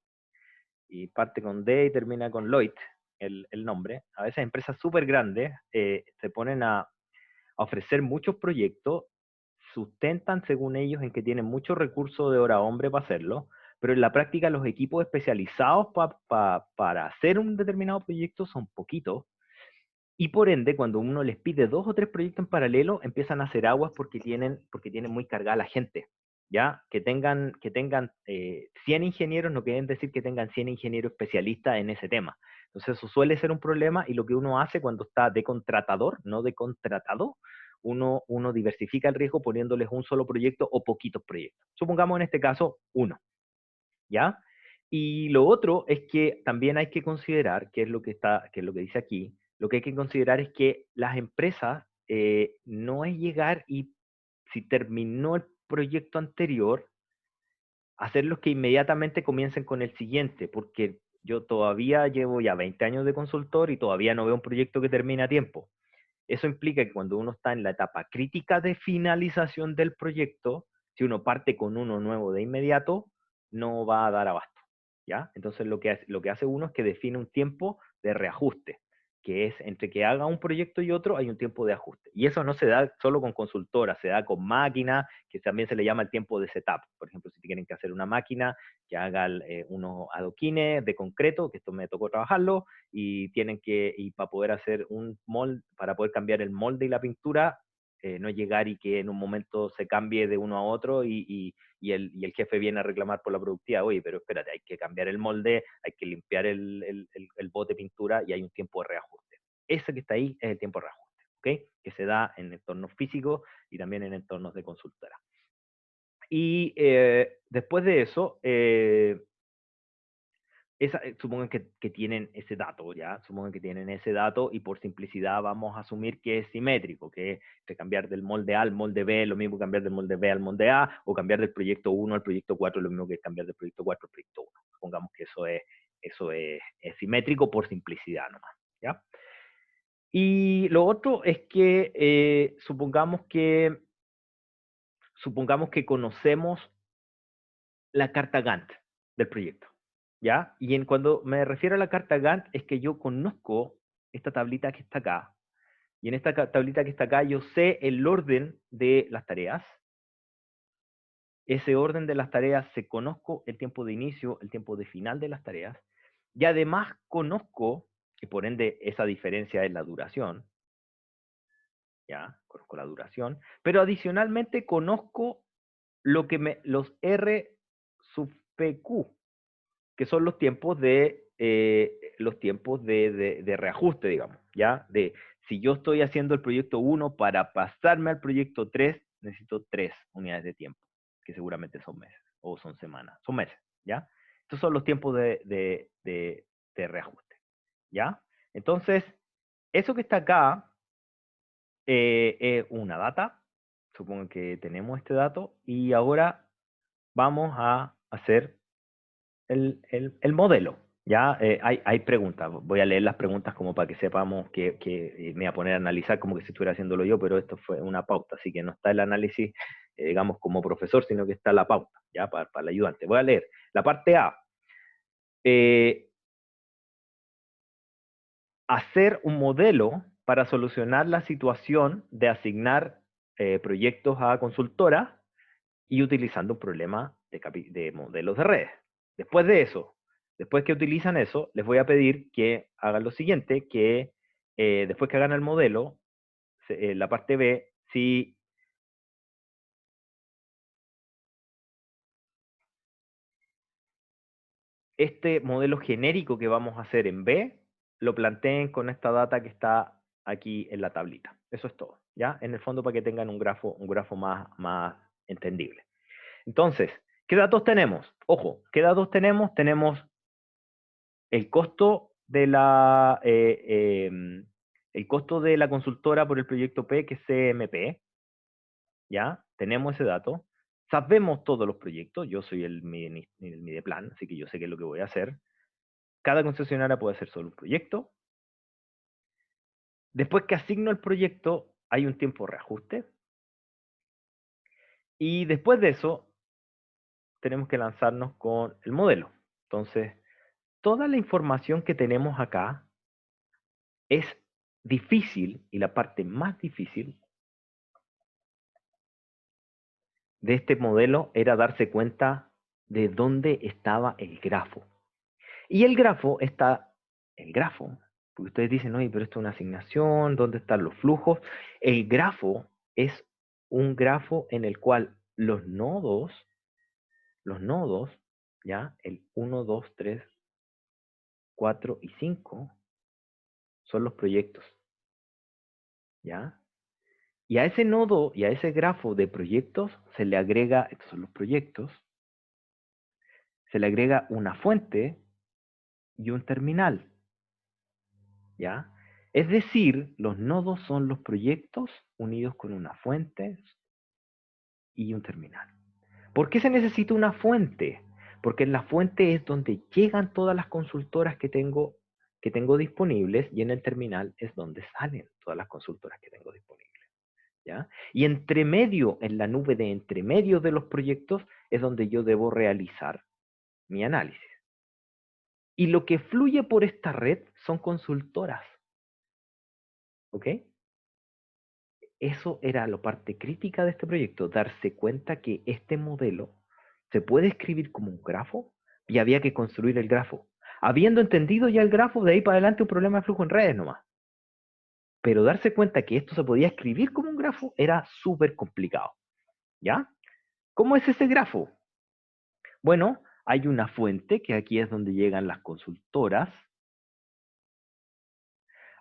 parte con D y termina con Lloyd, el nombre. A veces empresas súper grandes se ponen a ofrecer muchos proyectos, sustentan según ellos en que tienen muchos recursos de hora hombre para hacerlo, pero en la práctica los equipos especializados para hacer un determinado proyecto son poquitos, y por ende, cuando uno les pide 2 o 3 proyectos en paralelo, empiezan a hacer aguas porque tienen muy cargada la gente. ¿Ya? Que tengan 100 ingenieros no quieren decir que tengan 100 ingenieros especialistas en ese tema. Entonces eso suele ser un problema, y lo que uno hace cuando está de contratador, no de contratado, uno diversifica el riesgo poniéndoles un solo proyecto o poquitos proyectos. Supongamos en este caso uno, ¿ya? Y lo otro es que también hay que considerar, que es lo que dice aquí, lo que hay que considerar es que las empresas no es llegar y si terminó el proyecto anterior, hacerlos que inmediatamente comiencen con el siguiente, porque yo todavía llevo ya 20 años de consultor y todavía no veo un proyecto que termine a tiempo. Eso implica que cuando uno está en la etapa crítica de finalización del proyecto, si uno parte con uno nuevo de inmediato, no va a dar abasto, ¿ya? Entonces lo que hace uno es que define un tiempo de reajuste, que es entre que haga un proyecto y otro hay un tiempo de ajuste. Y eso no se da solo con consultoras, se da con máquinas, que también se le llama el tiempo de setup. Por ejemplo, si tienen que hacer una máquina que haga unos adoquines de concreto, que esto me tocó trabajarlo, y para poder hacer un molde, para poder cambiar el molde y la pintura, no llegar y que en un momento se cambie de uno a otro y el jefe viene a reclamar por la productividad. Oye, pero espérate, hay que cambiar el molde, hay que limpiar el bote de pintura y hay un tiempo de reajuste. Ese que está ahí es el tiempo de reajuste, ¿ok? Que se da en entornos físicos y también en entornos de consultora. Y después de eso, supongan que tienen ese dato, ¿ya? Supongan que tienen ese dato y por simplicidad vamos a asumir que es simétrico, que es cambiar del molde A al molde B, lo mismo que cambiar del molde B al molde A, o cambiar del proyecto 1 al proyecto 4, lo mismo que cambiar del proyecto 4 al proyecto 1. Supongamos que eso es simétrico por simplicidad nomás, ¿ya? Y lo otro es que supongamos que conocemos la carta Gantt del proyecto, ¿ya? Y cuando me refiero a la carta Gantt es que yo conozco esta tablita que está acá, y en esta tablita que está acá yo sé el orden de las tareas. Ese orden de las tareas se conozco el tiempo de inicio, el tiempo de final de las tareas, y además conozco, y por ende esa diferencia es la duración, ¿ya? Conozco la duración, pero adicionalmente conozco los R sub PQ, que son los tiempos de reajuste, digamos, ¿ya? De si yo estoy haciendo el proyecto 1 para pasarme al proyecto 3, necesito 3 unidades de tiempo, que seguramente son meses, o son semanas, son meses, ¿ya? Estos son los tiempos de reajuste, ¿ya? Entonces, eso que está acá es una data, supongo que tenemos este dato, y ahora vamos a hacer el modelo. Ya hay preguntas, voy a leer las preguntas como para que sepamos que me voy a poner a analizar como que si estuviera haciéndolo yo, pero esto fue una pauta, así que no está el análisis, digamos, como profesor, sino que está la pauta, ya para el ayudante. Voy a leer la parte A. Hacer un modelo para solucionar la situación de asignar proyectos a consultora y utilizando un problema de modelos de redes. Después de eso, después que utilizan eso, les voy a pedir que hagan lo siguiente, que después que hagan el modelo, la parte B, si este modelo genérico que vamos a hacer en B, lo planteen con esta data que está aquí en la tablita. Eso es todo, ¿ya? En el fondo para que tengan un grafo más entendible. Entonces, ¿qué datos tenemos? Ojo, ¿qué datos tenemos? Tenemos el costo el costo de la consultora por el proyecto P, que es CMP, ¿ya? Tenemos ese dato. Sabemos todos los proyectos, yo soy el Mideplan, así que yo sé qué es lo que voy a hacer. Cada concesionaria puede hacer solo un proyecto. Después que asigno el proyecto, hay un tiempo de reajuste. Y después de eso, tenemos que lanzarnos con el modelo. Entonces, toda la información que tenemos acá es difícil, y la parte más difícil de este modelo era darse cuenta de dónde estaba el grafo. Y el grafo, porque ustedes dicen, oye, pero esto es una asignación, ¿dónde están los flujos? El grafo es un grafo en el cual los nodos, ¿ya? El 1, 2, 3, 4 y 5 son los proyectos, ¿ya? Y a ese nodo y a ese grafo de proyectos se le agrega, estos son los proyectos, se le agrega una fuente y un terminal, ¿ya? Es decir, los nodos son los proyectos unidos con una fuente y un terminal. ¿Por qué se necesita una fuente? Porque en la fuente es donde llegan todas las consultoras que tengo disponibles, y en el terminal es donde salen todas las consultoras que tengo disponibles. ¿Ya? Y entre medio, en la nube de entre medio de los proyectos, es donde yo debo realizar mi análisis. Y lo que fluye por esta red son consultoras. ¿Ok? Eso era la parte crítica de este proyecto, darse cuenta que este modelo se puede escribir como un grafo y había que construir el grafo. Habiendo entendido ya el grafo, de ahí para adelante un problema de flujo en redes nomás. Pero darse cuenta que esto se podía escribir como un grafo era súper complicado. ¿Ya? ¿Cómo es ese grafo? Bueno, hay una fuente, que aquí es donde llegan las consultoras.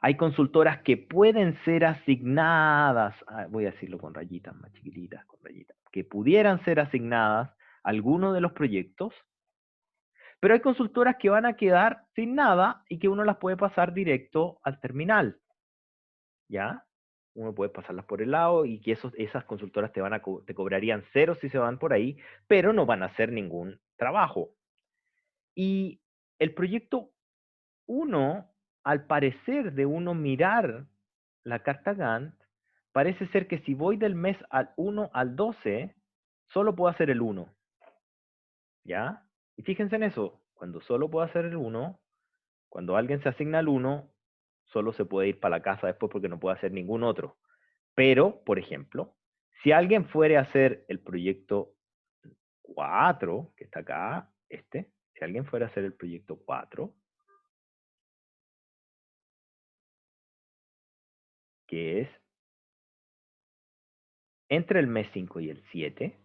Hay consultoras que pueden ser asignadas, voy a decirlo con rayitas más chiquititas, con rayitas, que pudieran ser asignadas a alguno de los proyectos, pero hay consultoras que van a quedar sin nada y que uno las puede pasar directo al terminal, ¿ya? Uno puede pasarlas por el lado y que esas consultoras te cobrarían cero si se van por ahí, pero no van a hacer ningún trabajo. Y el proyecto 1, al parecer de uno mirar la carta Gantt, parece ser que si voy del mes al 1 al 12, solo puedo hacer el 1. ¿Ya? Y fíjense en eso, cuando solo puedo hacer el 1, cuando alguien se asigna al 1, solo se puede ir para la casa después porque no puede hacer ningún otro. Pero, por ejemplo, si alguien fuere a hacer el proyecto 4, que está acá, si alguien fuera a hacer el proyecto 4, que es entre el mes 5 y el 7,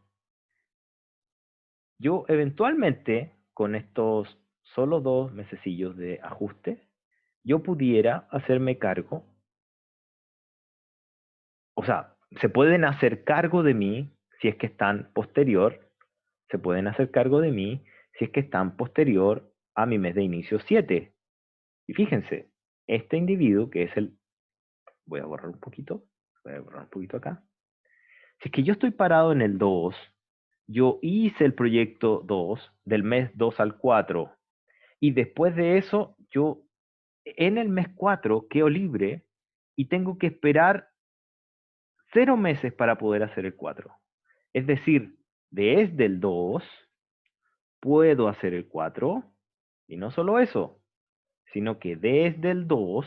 yo eventualmente, con estos solo 2 mesecillos de ajuste, yo pudiera hacerme cargo, o sea, se pueden hacer cargo de mí si es que están posterior, se pueden hacer cargo de mí si es que están posterior a mi mes de inicio 7. Y fíjense, este individuo que es el, voy a borrar un poquito, voy a borrar un poquito acá. Si es que yo estoy parado en el 2, yo hice el proyecto 2 del mes 2 al 4, y después de eso, yo en el mes 4 quedo libre y tengo que esperar 0 meses para poder hacer el 4. Es decir, desde el 2 puedo hacer el 4, y no solo eso, sino que desde el 2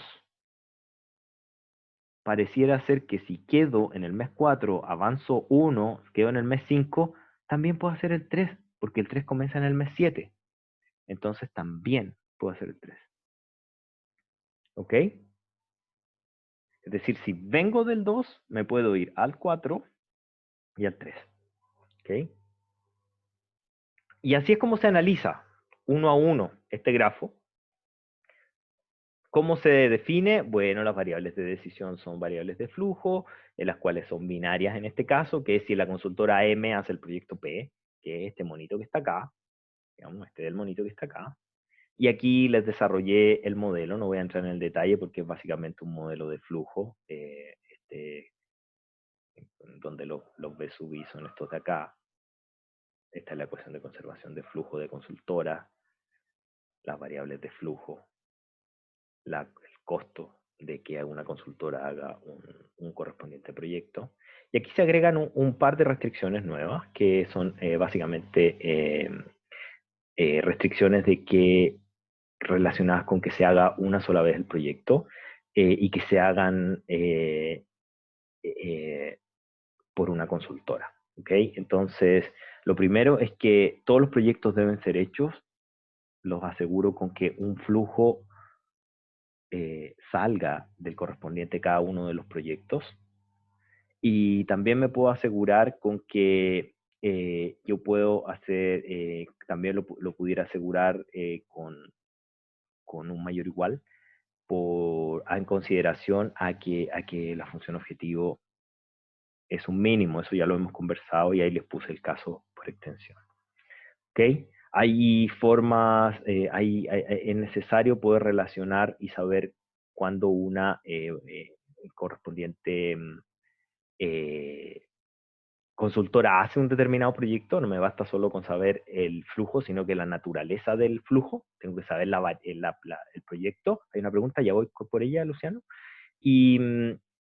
pareciera ser que si quedo en el mes 4, avanzo 1, quedo en el mes 5, también puedo hacer el 3, porque el 3 comienza en el mes 7. Entonces también puedo hacer el 3. ¿Ok? Es decir, si vengo del 2, me puedo ir al 4 y al 3. ¿Ok? Y así es como se analiza uno a uno este grafo. ¿Cómo se define? Bueno, las variables de decisión son variables de flujo, en las cuales son binarias en este caso, que es si la consultora M hace el proyecto P, que es este monito que está acá, digamos, este del monito que está acá. Y aquí les desarrollé el modelo, no voy a entrar en el detalle porque es básicamente un modelo de flujo, donde los BSUBI son estos de acá. Esta es la ecuación de conservación de flujo de consultora, las variables de flujo, el costo de que una consultora haga un correspondiente proyecto. Y aquí se agregan un par de restricciones nuevas, que son básicamente restricciones de que relacionadas con que se haga una sola vez el proyecto, y que se hagan por una consultora. ¿Okay? Entonces, lo primero es que todos los proyectos deben ser hechos, los aseguro con que un flujo salga del correspondiente cada uno de los proyectos, y también me puedo asegurar con que yo puedo hacer, también lo pudiera asegurar con un mayor igual, en consideración a que la función objetivo es un mínimo. Eso ya lo hemos conversado y ahí les puse el caso por extensión. ¿Ok? Hay formas, es necesario poder relacionar y saber cuándo una correspondiente consultora hace un determinado proyecto, no me basta solo con saber el flujo, sino que la naturaleza del flujo, tengo que saber el proyecto. Hay una pregunta, ya voy por ella, Luciano. Y,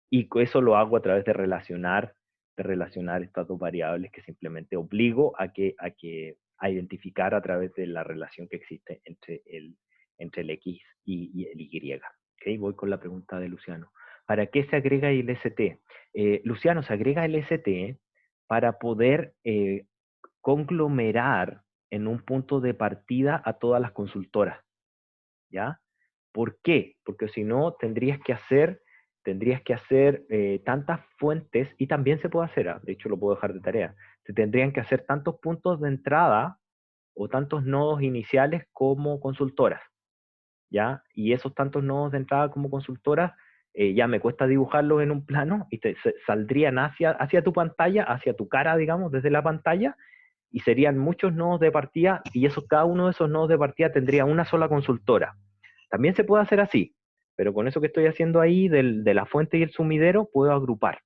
y eso lo hago a través de relacionar estas dos variables que simplemente obligo a identificar a través de la relación que existe entre el X y el Y. ¿Okay? Voy con la pregunta de Luciano. ¿Para qué se agrega el ST? Luciano, se agrega el ST para poder conglomerar en un punto de partida a todas las consultoras, ¿ya? ¿Por qué? Porque si no, tendrías que hacer tantas fuentes, y también se puede hacer, de hecho lo puedo dejar de tarea, se tendrían que hacer tantos puntos de entrada o tantos nodos iniciales como consultoras, ¿ya? Y esos tantos nodos de entrada como consultoras, ya me cuesta dibujarlos en un plano y saldrían hacia tu pantalla, hacia tu cara, digamos, desde la pantalla, y serían muchos nodos de partida, y cada uno de esos nodos de partida tendría una sola consultora. También se puede hacer así, pero con eso que estoy haciendo ahí de la fuente y el sumidero, puedo agrupar,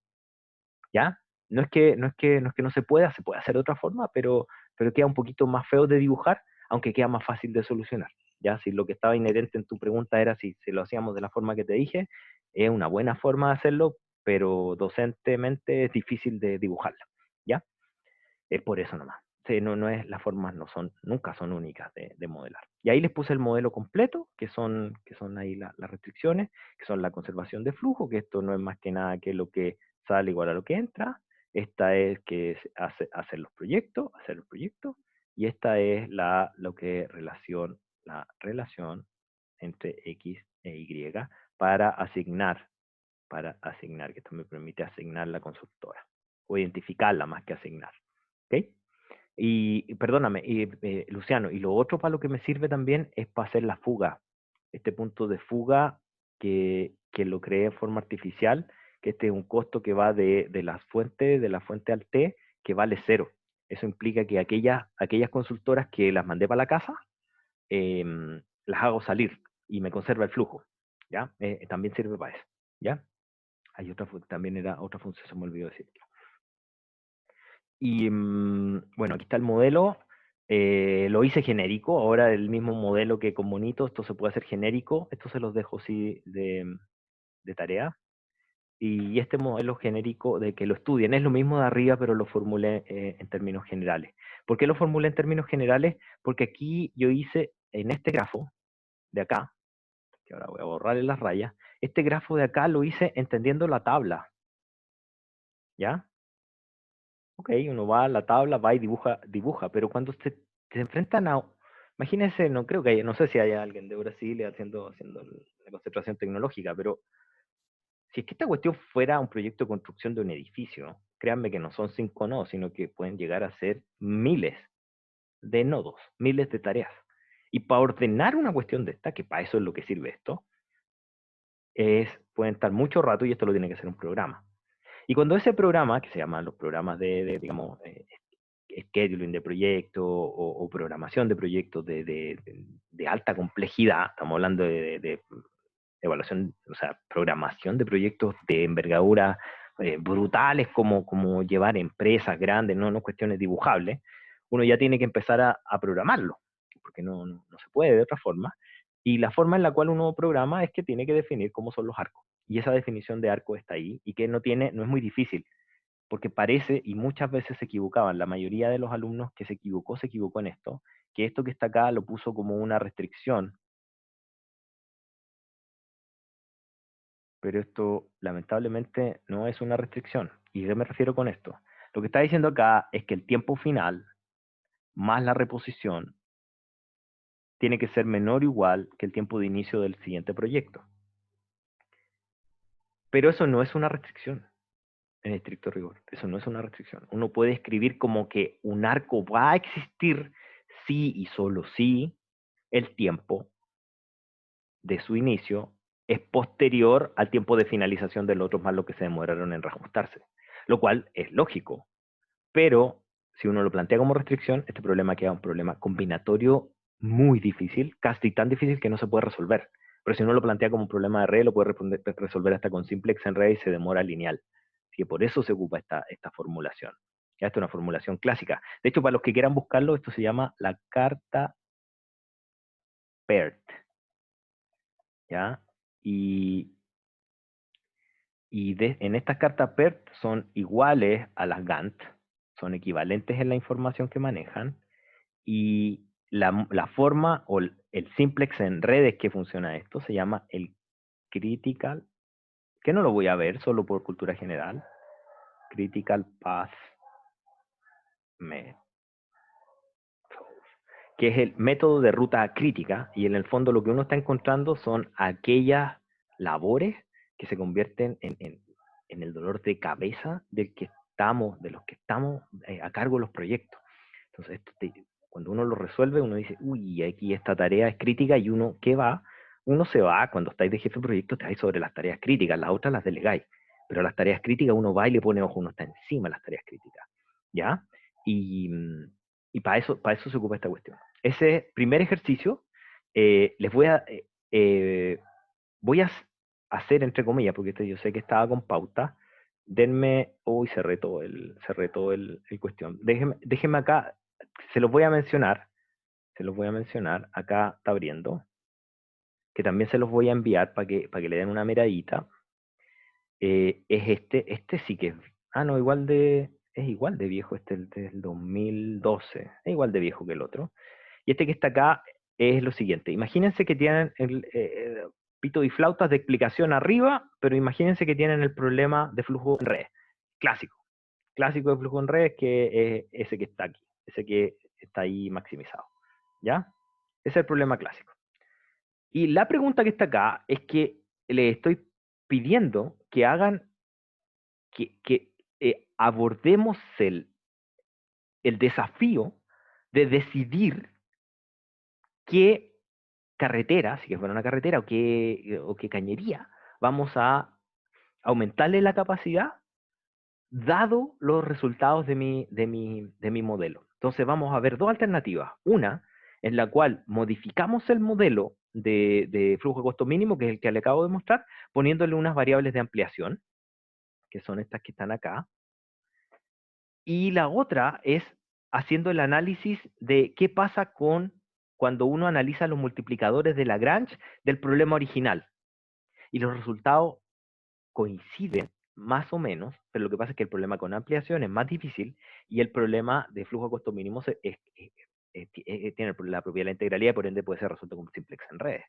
¿ya? No es que no se pueda, se puede hacer de otra forma, pero queda un poquito más feo de dibujar, aunque queda más fácil de solucionar, ¿ya? Si lo que estaba inherente en tu pregunta era si lo hacíamos de la forma que te dije, es una buena forma de hacerlo, pero docentemente es difícil de dibujarla, ¿ya? Es por eso nomás. Sí, no es, las formas nunca son únicas de modelar. Y ahí les puse el modelo completo, que son ahí las restricciones, que son la conservación de flujo, que esto no es más que nada que lo que sale igual a lo que entra. Esta es que hacer los proyectos, y esta es la relación entre X e Y para asignar, que esto me permite asignar la consultora, o identificarla más que asignar. ¿Ok? Y perdóname, Luciano, y lo otro para lo que me sirve también es para hacer la fuga. Este punto de fuga que lo creé en forma artificial, que este es un costo que va de la fuente al T, que vale 0. Eso implica que aquellas consultoras que las mandé para la casa, las hago salir y me conserva el flujo, ¿ya? También sirve para eso, ¿ya? Hay también era otra función, se me olvidó decir. Y bueno, aquí está el modelo. Lo hice genérico, ahora el mismo modelo que con Monito, esto se puede hacer genérico. Esto se los dejo sí de tarea. Y este modelo genérico de que lo estudien es lo mismo de arriba, pero lo formulé en términos generales. ¿Por qué lo formulé en términos generales? Porque aquí yo hice en este grafo de acá, que ahora voy a borrarle las rayas, este grafo de acá lo hice entendiendo la tabla, ¿ya? Ok, uno va a la tabla, va y dibuja, pero cuando se enfrentan a... Imagínense, no creo que haya, no sé si haya alguien de Brasil haciendo la concentración tecnológica, pero si es que esta cuestión fuera un proyecto de construcción de un edificio, créanme que no son 5 nodos, sino que pueden llegar a ser miles de nodos, miles de tareas. Y para ordenar una cuestión de esta, que para eso es lo que sirve esto, pueden estar mucho rato y esto lo tiene que hacer un programa. Y cuando ese programa, que se llaman los programas digamos, scheduling de proyectos o programación de proyectos de alta complejidad, estamos hablando de evaluación, o sea, programación de proyectos de envergadura brutales como llevar empresas grandes, no cuestiones dibujables, uno ya tiene que empezar a programarlo, porque no se puede de otra forma. Y la forma en la cual uno programa es que tiene que definir cómo son los arcos. Y esa definición de arco está ahí y que no es muy difícil, porque parece, y muchas veces se equivocaban, la mayoría de los alumnos que se equivocó en esto, que esto que está acá lo puso como una restricción, pero esto lamentablemente no es una restricción. ¿Y a qué me refiero con esto? Lo que está diciendo acá es que el tiempo final más la reposición tiene que ser menor o igual que el tiempo de inicio del siguiente proyecto. Pero eso no es una restricción, en estricto rigor. Eso no es una restricción. Uno puede escribir como que un arco va a existir si y solo si el tiempo de su inicio es posterior al tiempo de finalización del otro más lo que se demoraron en reajustarse. Lo cual es lógico. Pero si uno lo plantea como restricción, este problema queda un problema combinatorio muy difícil, casi tan difícil que no se puede resolver. Pero si uno lo plantea como un problema de red, lo puede resolver hasta con simplex en red y se demora lineal. Así que por eso se ocupa esta formulación. Ya, esto es una formulación clásica. De hecho, para los que quieran buscarlo, esto se llama la carta PERT. ¿Ya? Y en estas cartas PERT son iguales a las Gantt, son equivalentes en la información que manejan, y la forma o el simplex en redes que funciona esto se llama el critical, que no lo voy a ver solo por cultura general, critical path method, que es el método de ruta crítica, y en el fondo lo que uno está encontrando son aquellas labores que se convierten en el dolor de cabeza de los que estamos a cargo de los proyectos. Entonces, cuando uno lo resuelve, uno dice, uy, aquí esta tarea es crítica, y uno, ¿qué va? Uno se va, cuando estáis de jefe de proyecto, te vais sobre las tareas críticas, las otras las delegáis, pero las tareas críticas uno va y le pone ojo, uno está encima de las tareas críticas, ¿ya? Y, y para eso se ocupa esta cuestión. Ese primer ejercicio, les voy a hacer, entre comillas, porque yo sé que estaba con pauta. Denme, uy, cerré todo el cuestión. Déjenme acá, se los voy a mencionar, acá está abriendo, que también se los voy a enviar para que le den una miradita. Es este sí que es, no, es igual de viejo, el del 2012, es igual de viejo que el otro. Y este que está acá es lo siguiente. Imagínense que tienen pito y flautas de explicación arriba, pero imagínense que tienen el problema de flujo en red. Clásico. Clásico de flujo en red, que es ese que está aquí. Ese que está ahí maximizado. ¿Ya? Ese es el problema clásico. Y la pregunta que está acá es que le estoy pidiendo que hagan, que abordemos el desafío de decidir qué carretera, si que fuera una carretera, o qué cañería, vamos a aumentarle la capacidad dado los resultados de mi modelo. Entonces vamos a ver dos alternativas. Una en la cual modificamos el modelo de flujo de costo mínimo, que es el que le acabo de mostrar, poniéndole unas variables de ampliación, que son estas que están acá. Y la otra es haciendo el análisis de qué pasa cuando uno analiza los multiplicadores de Lagrange del problema original. Y los resultados coinciden más o menos, pero lo que pasa es que el problema con ampliación es más difícil, y el problema de flujo de costo mínimo tiene la propiedad de la integralidad, y por ende puede ser resuelto con simplex en redes.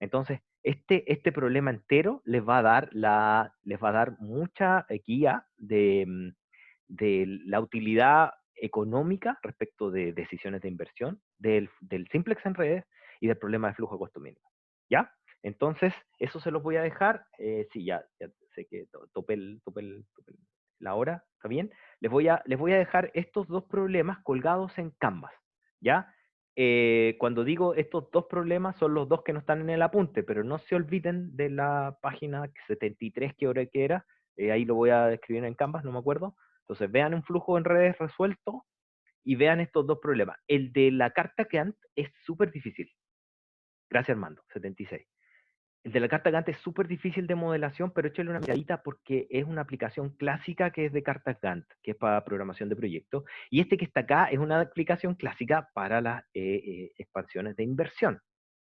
Entonces, este problema entero les va a dar mucha guía de la utilidad económica respecto de decisiones de inversión, del simplex en redes y del problema de flujo de costo mínimo. ¿Ya? Entonces, eso se los voy a dejar. Sí, ya sé que topé la hora, ¿está bien? Les voy a dejar estos dos problemas colgados en Canvas, ¿ya? Cuando digo estos dos problemas, son los dos que no están en el apunte, pero no se olviden de la página 73, que hora que era. Ahí lo voy a escribir en Canvas, no me acuerdo. Entonces, vean un flujo en redes resuelto y vean estos dos problemas. El de la carta Gantt es súper difícil. Gracias, Armando, 76. El de la carta Gantt es súper difícil de modelación, pero échale una miradita porque es una aplicación clásica que es de cartas Gantt, que es para programación de proyectos. Y este que está acá es una aplicación clásica para las expansiones de inversión.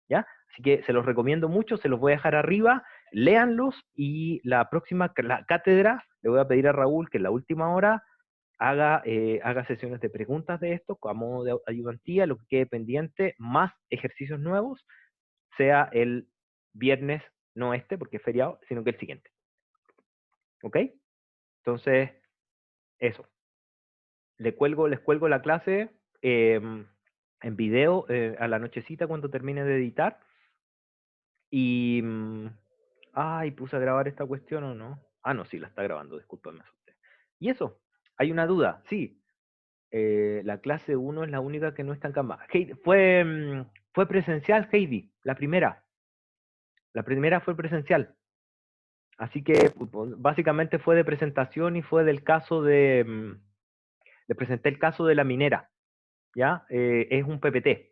¿Ya? Así que se los recomiendo mucho, se los voy a dejar arriba, léanlos, y la próxima cátedra le voy a pedir a Raúl que en la última hora haga sesiones de preguntas de esto, a modo de ayudantía, lo que quede pendiente, más ejercicios nuevos, sea el viernes, no este, porque es feriado, sino que el siguiente. ¿Ok? Entonces, eso. Les cuelgo la clase en video a la nochecita cuando termine de editar. Y... ay, ¿puse a grabar esta cuestión o no? No, sí, la está grabando, disculpa, me asusté. Y eso, hay una duda, sí. La clase 1 es la única que no está en Canva. Fue presencial, Heidi, la primera. La primera fue presencial. Así que básicamente fue de presentación, y fue del caso le presenté el caso de la minera, ¿ya? Es un PPT.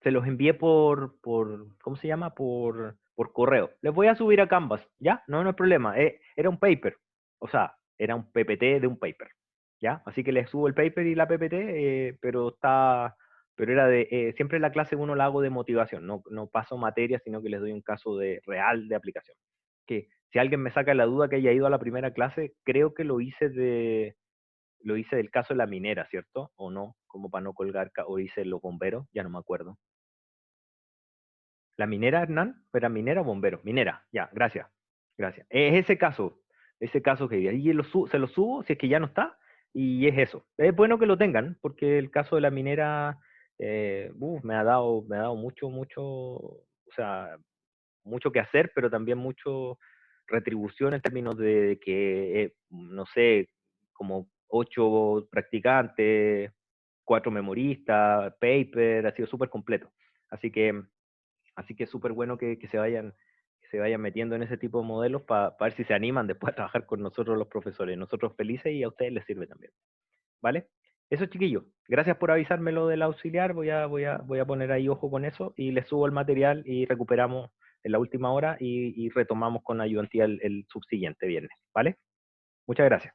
Se los envié ¿cómo se llama? Por correo. Les voy a subir a Canvas, ¿ya? No hay problema. Era un paper. O sea, era un PPT de un paper. ¿ya? Así que les subo el paper y la PPT, pero era siempre la clase uno la hago de motivación, no paso materia, sino que les doy un caso real de aplicación. Que si alguien me saca la duda que haya ido a la primera clase, creo que lo hice del caso de la minera, ¿cierto? ¿O no? Como para no colgar, o hice los bomberos, ya no me acuerdo. ¿La minera, Hernán? ¿Era minera o bombero? Minera, ya, gracias. Gracias. Es ese caso que y se lo subo si es que ya no está, y es eso. Es bueno que lo tengan, porque el caso de la minera me ha dado o sea, mucho que hacer, pero también mucho retribución en términos de que, no sé, como 8 practicantes, 4 memoristas, paper, ha sido súper completo. Así que Así que es súper bueno que se vayan metiendo en ese tipo de modelos para ver si se animan después a trabajar con nosotros los profesores. Nosotros felices y a ustedes les sirve también. ¿Vale? Eso, chiquillos. Gracias por avisarme lo del auxiliar. Voy a poner ahí ojo con eso y les subo el material y recuperamos en la última hora y retomamos con ayudantía el subsiguiente viernes. ¿Vale? Muchas gracias.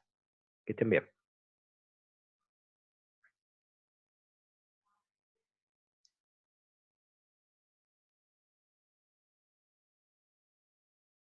Que estén bien.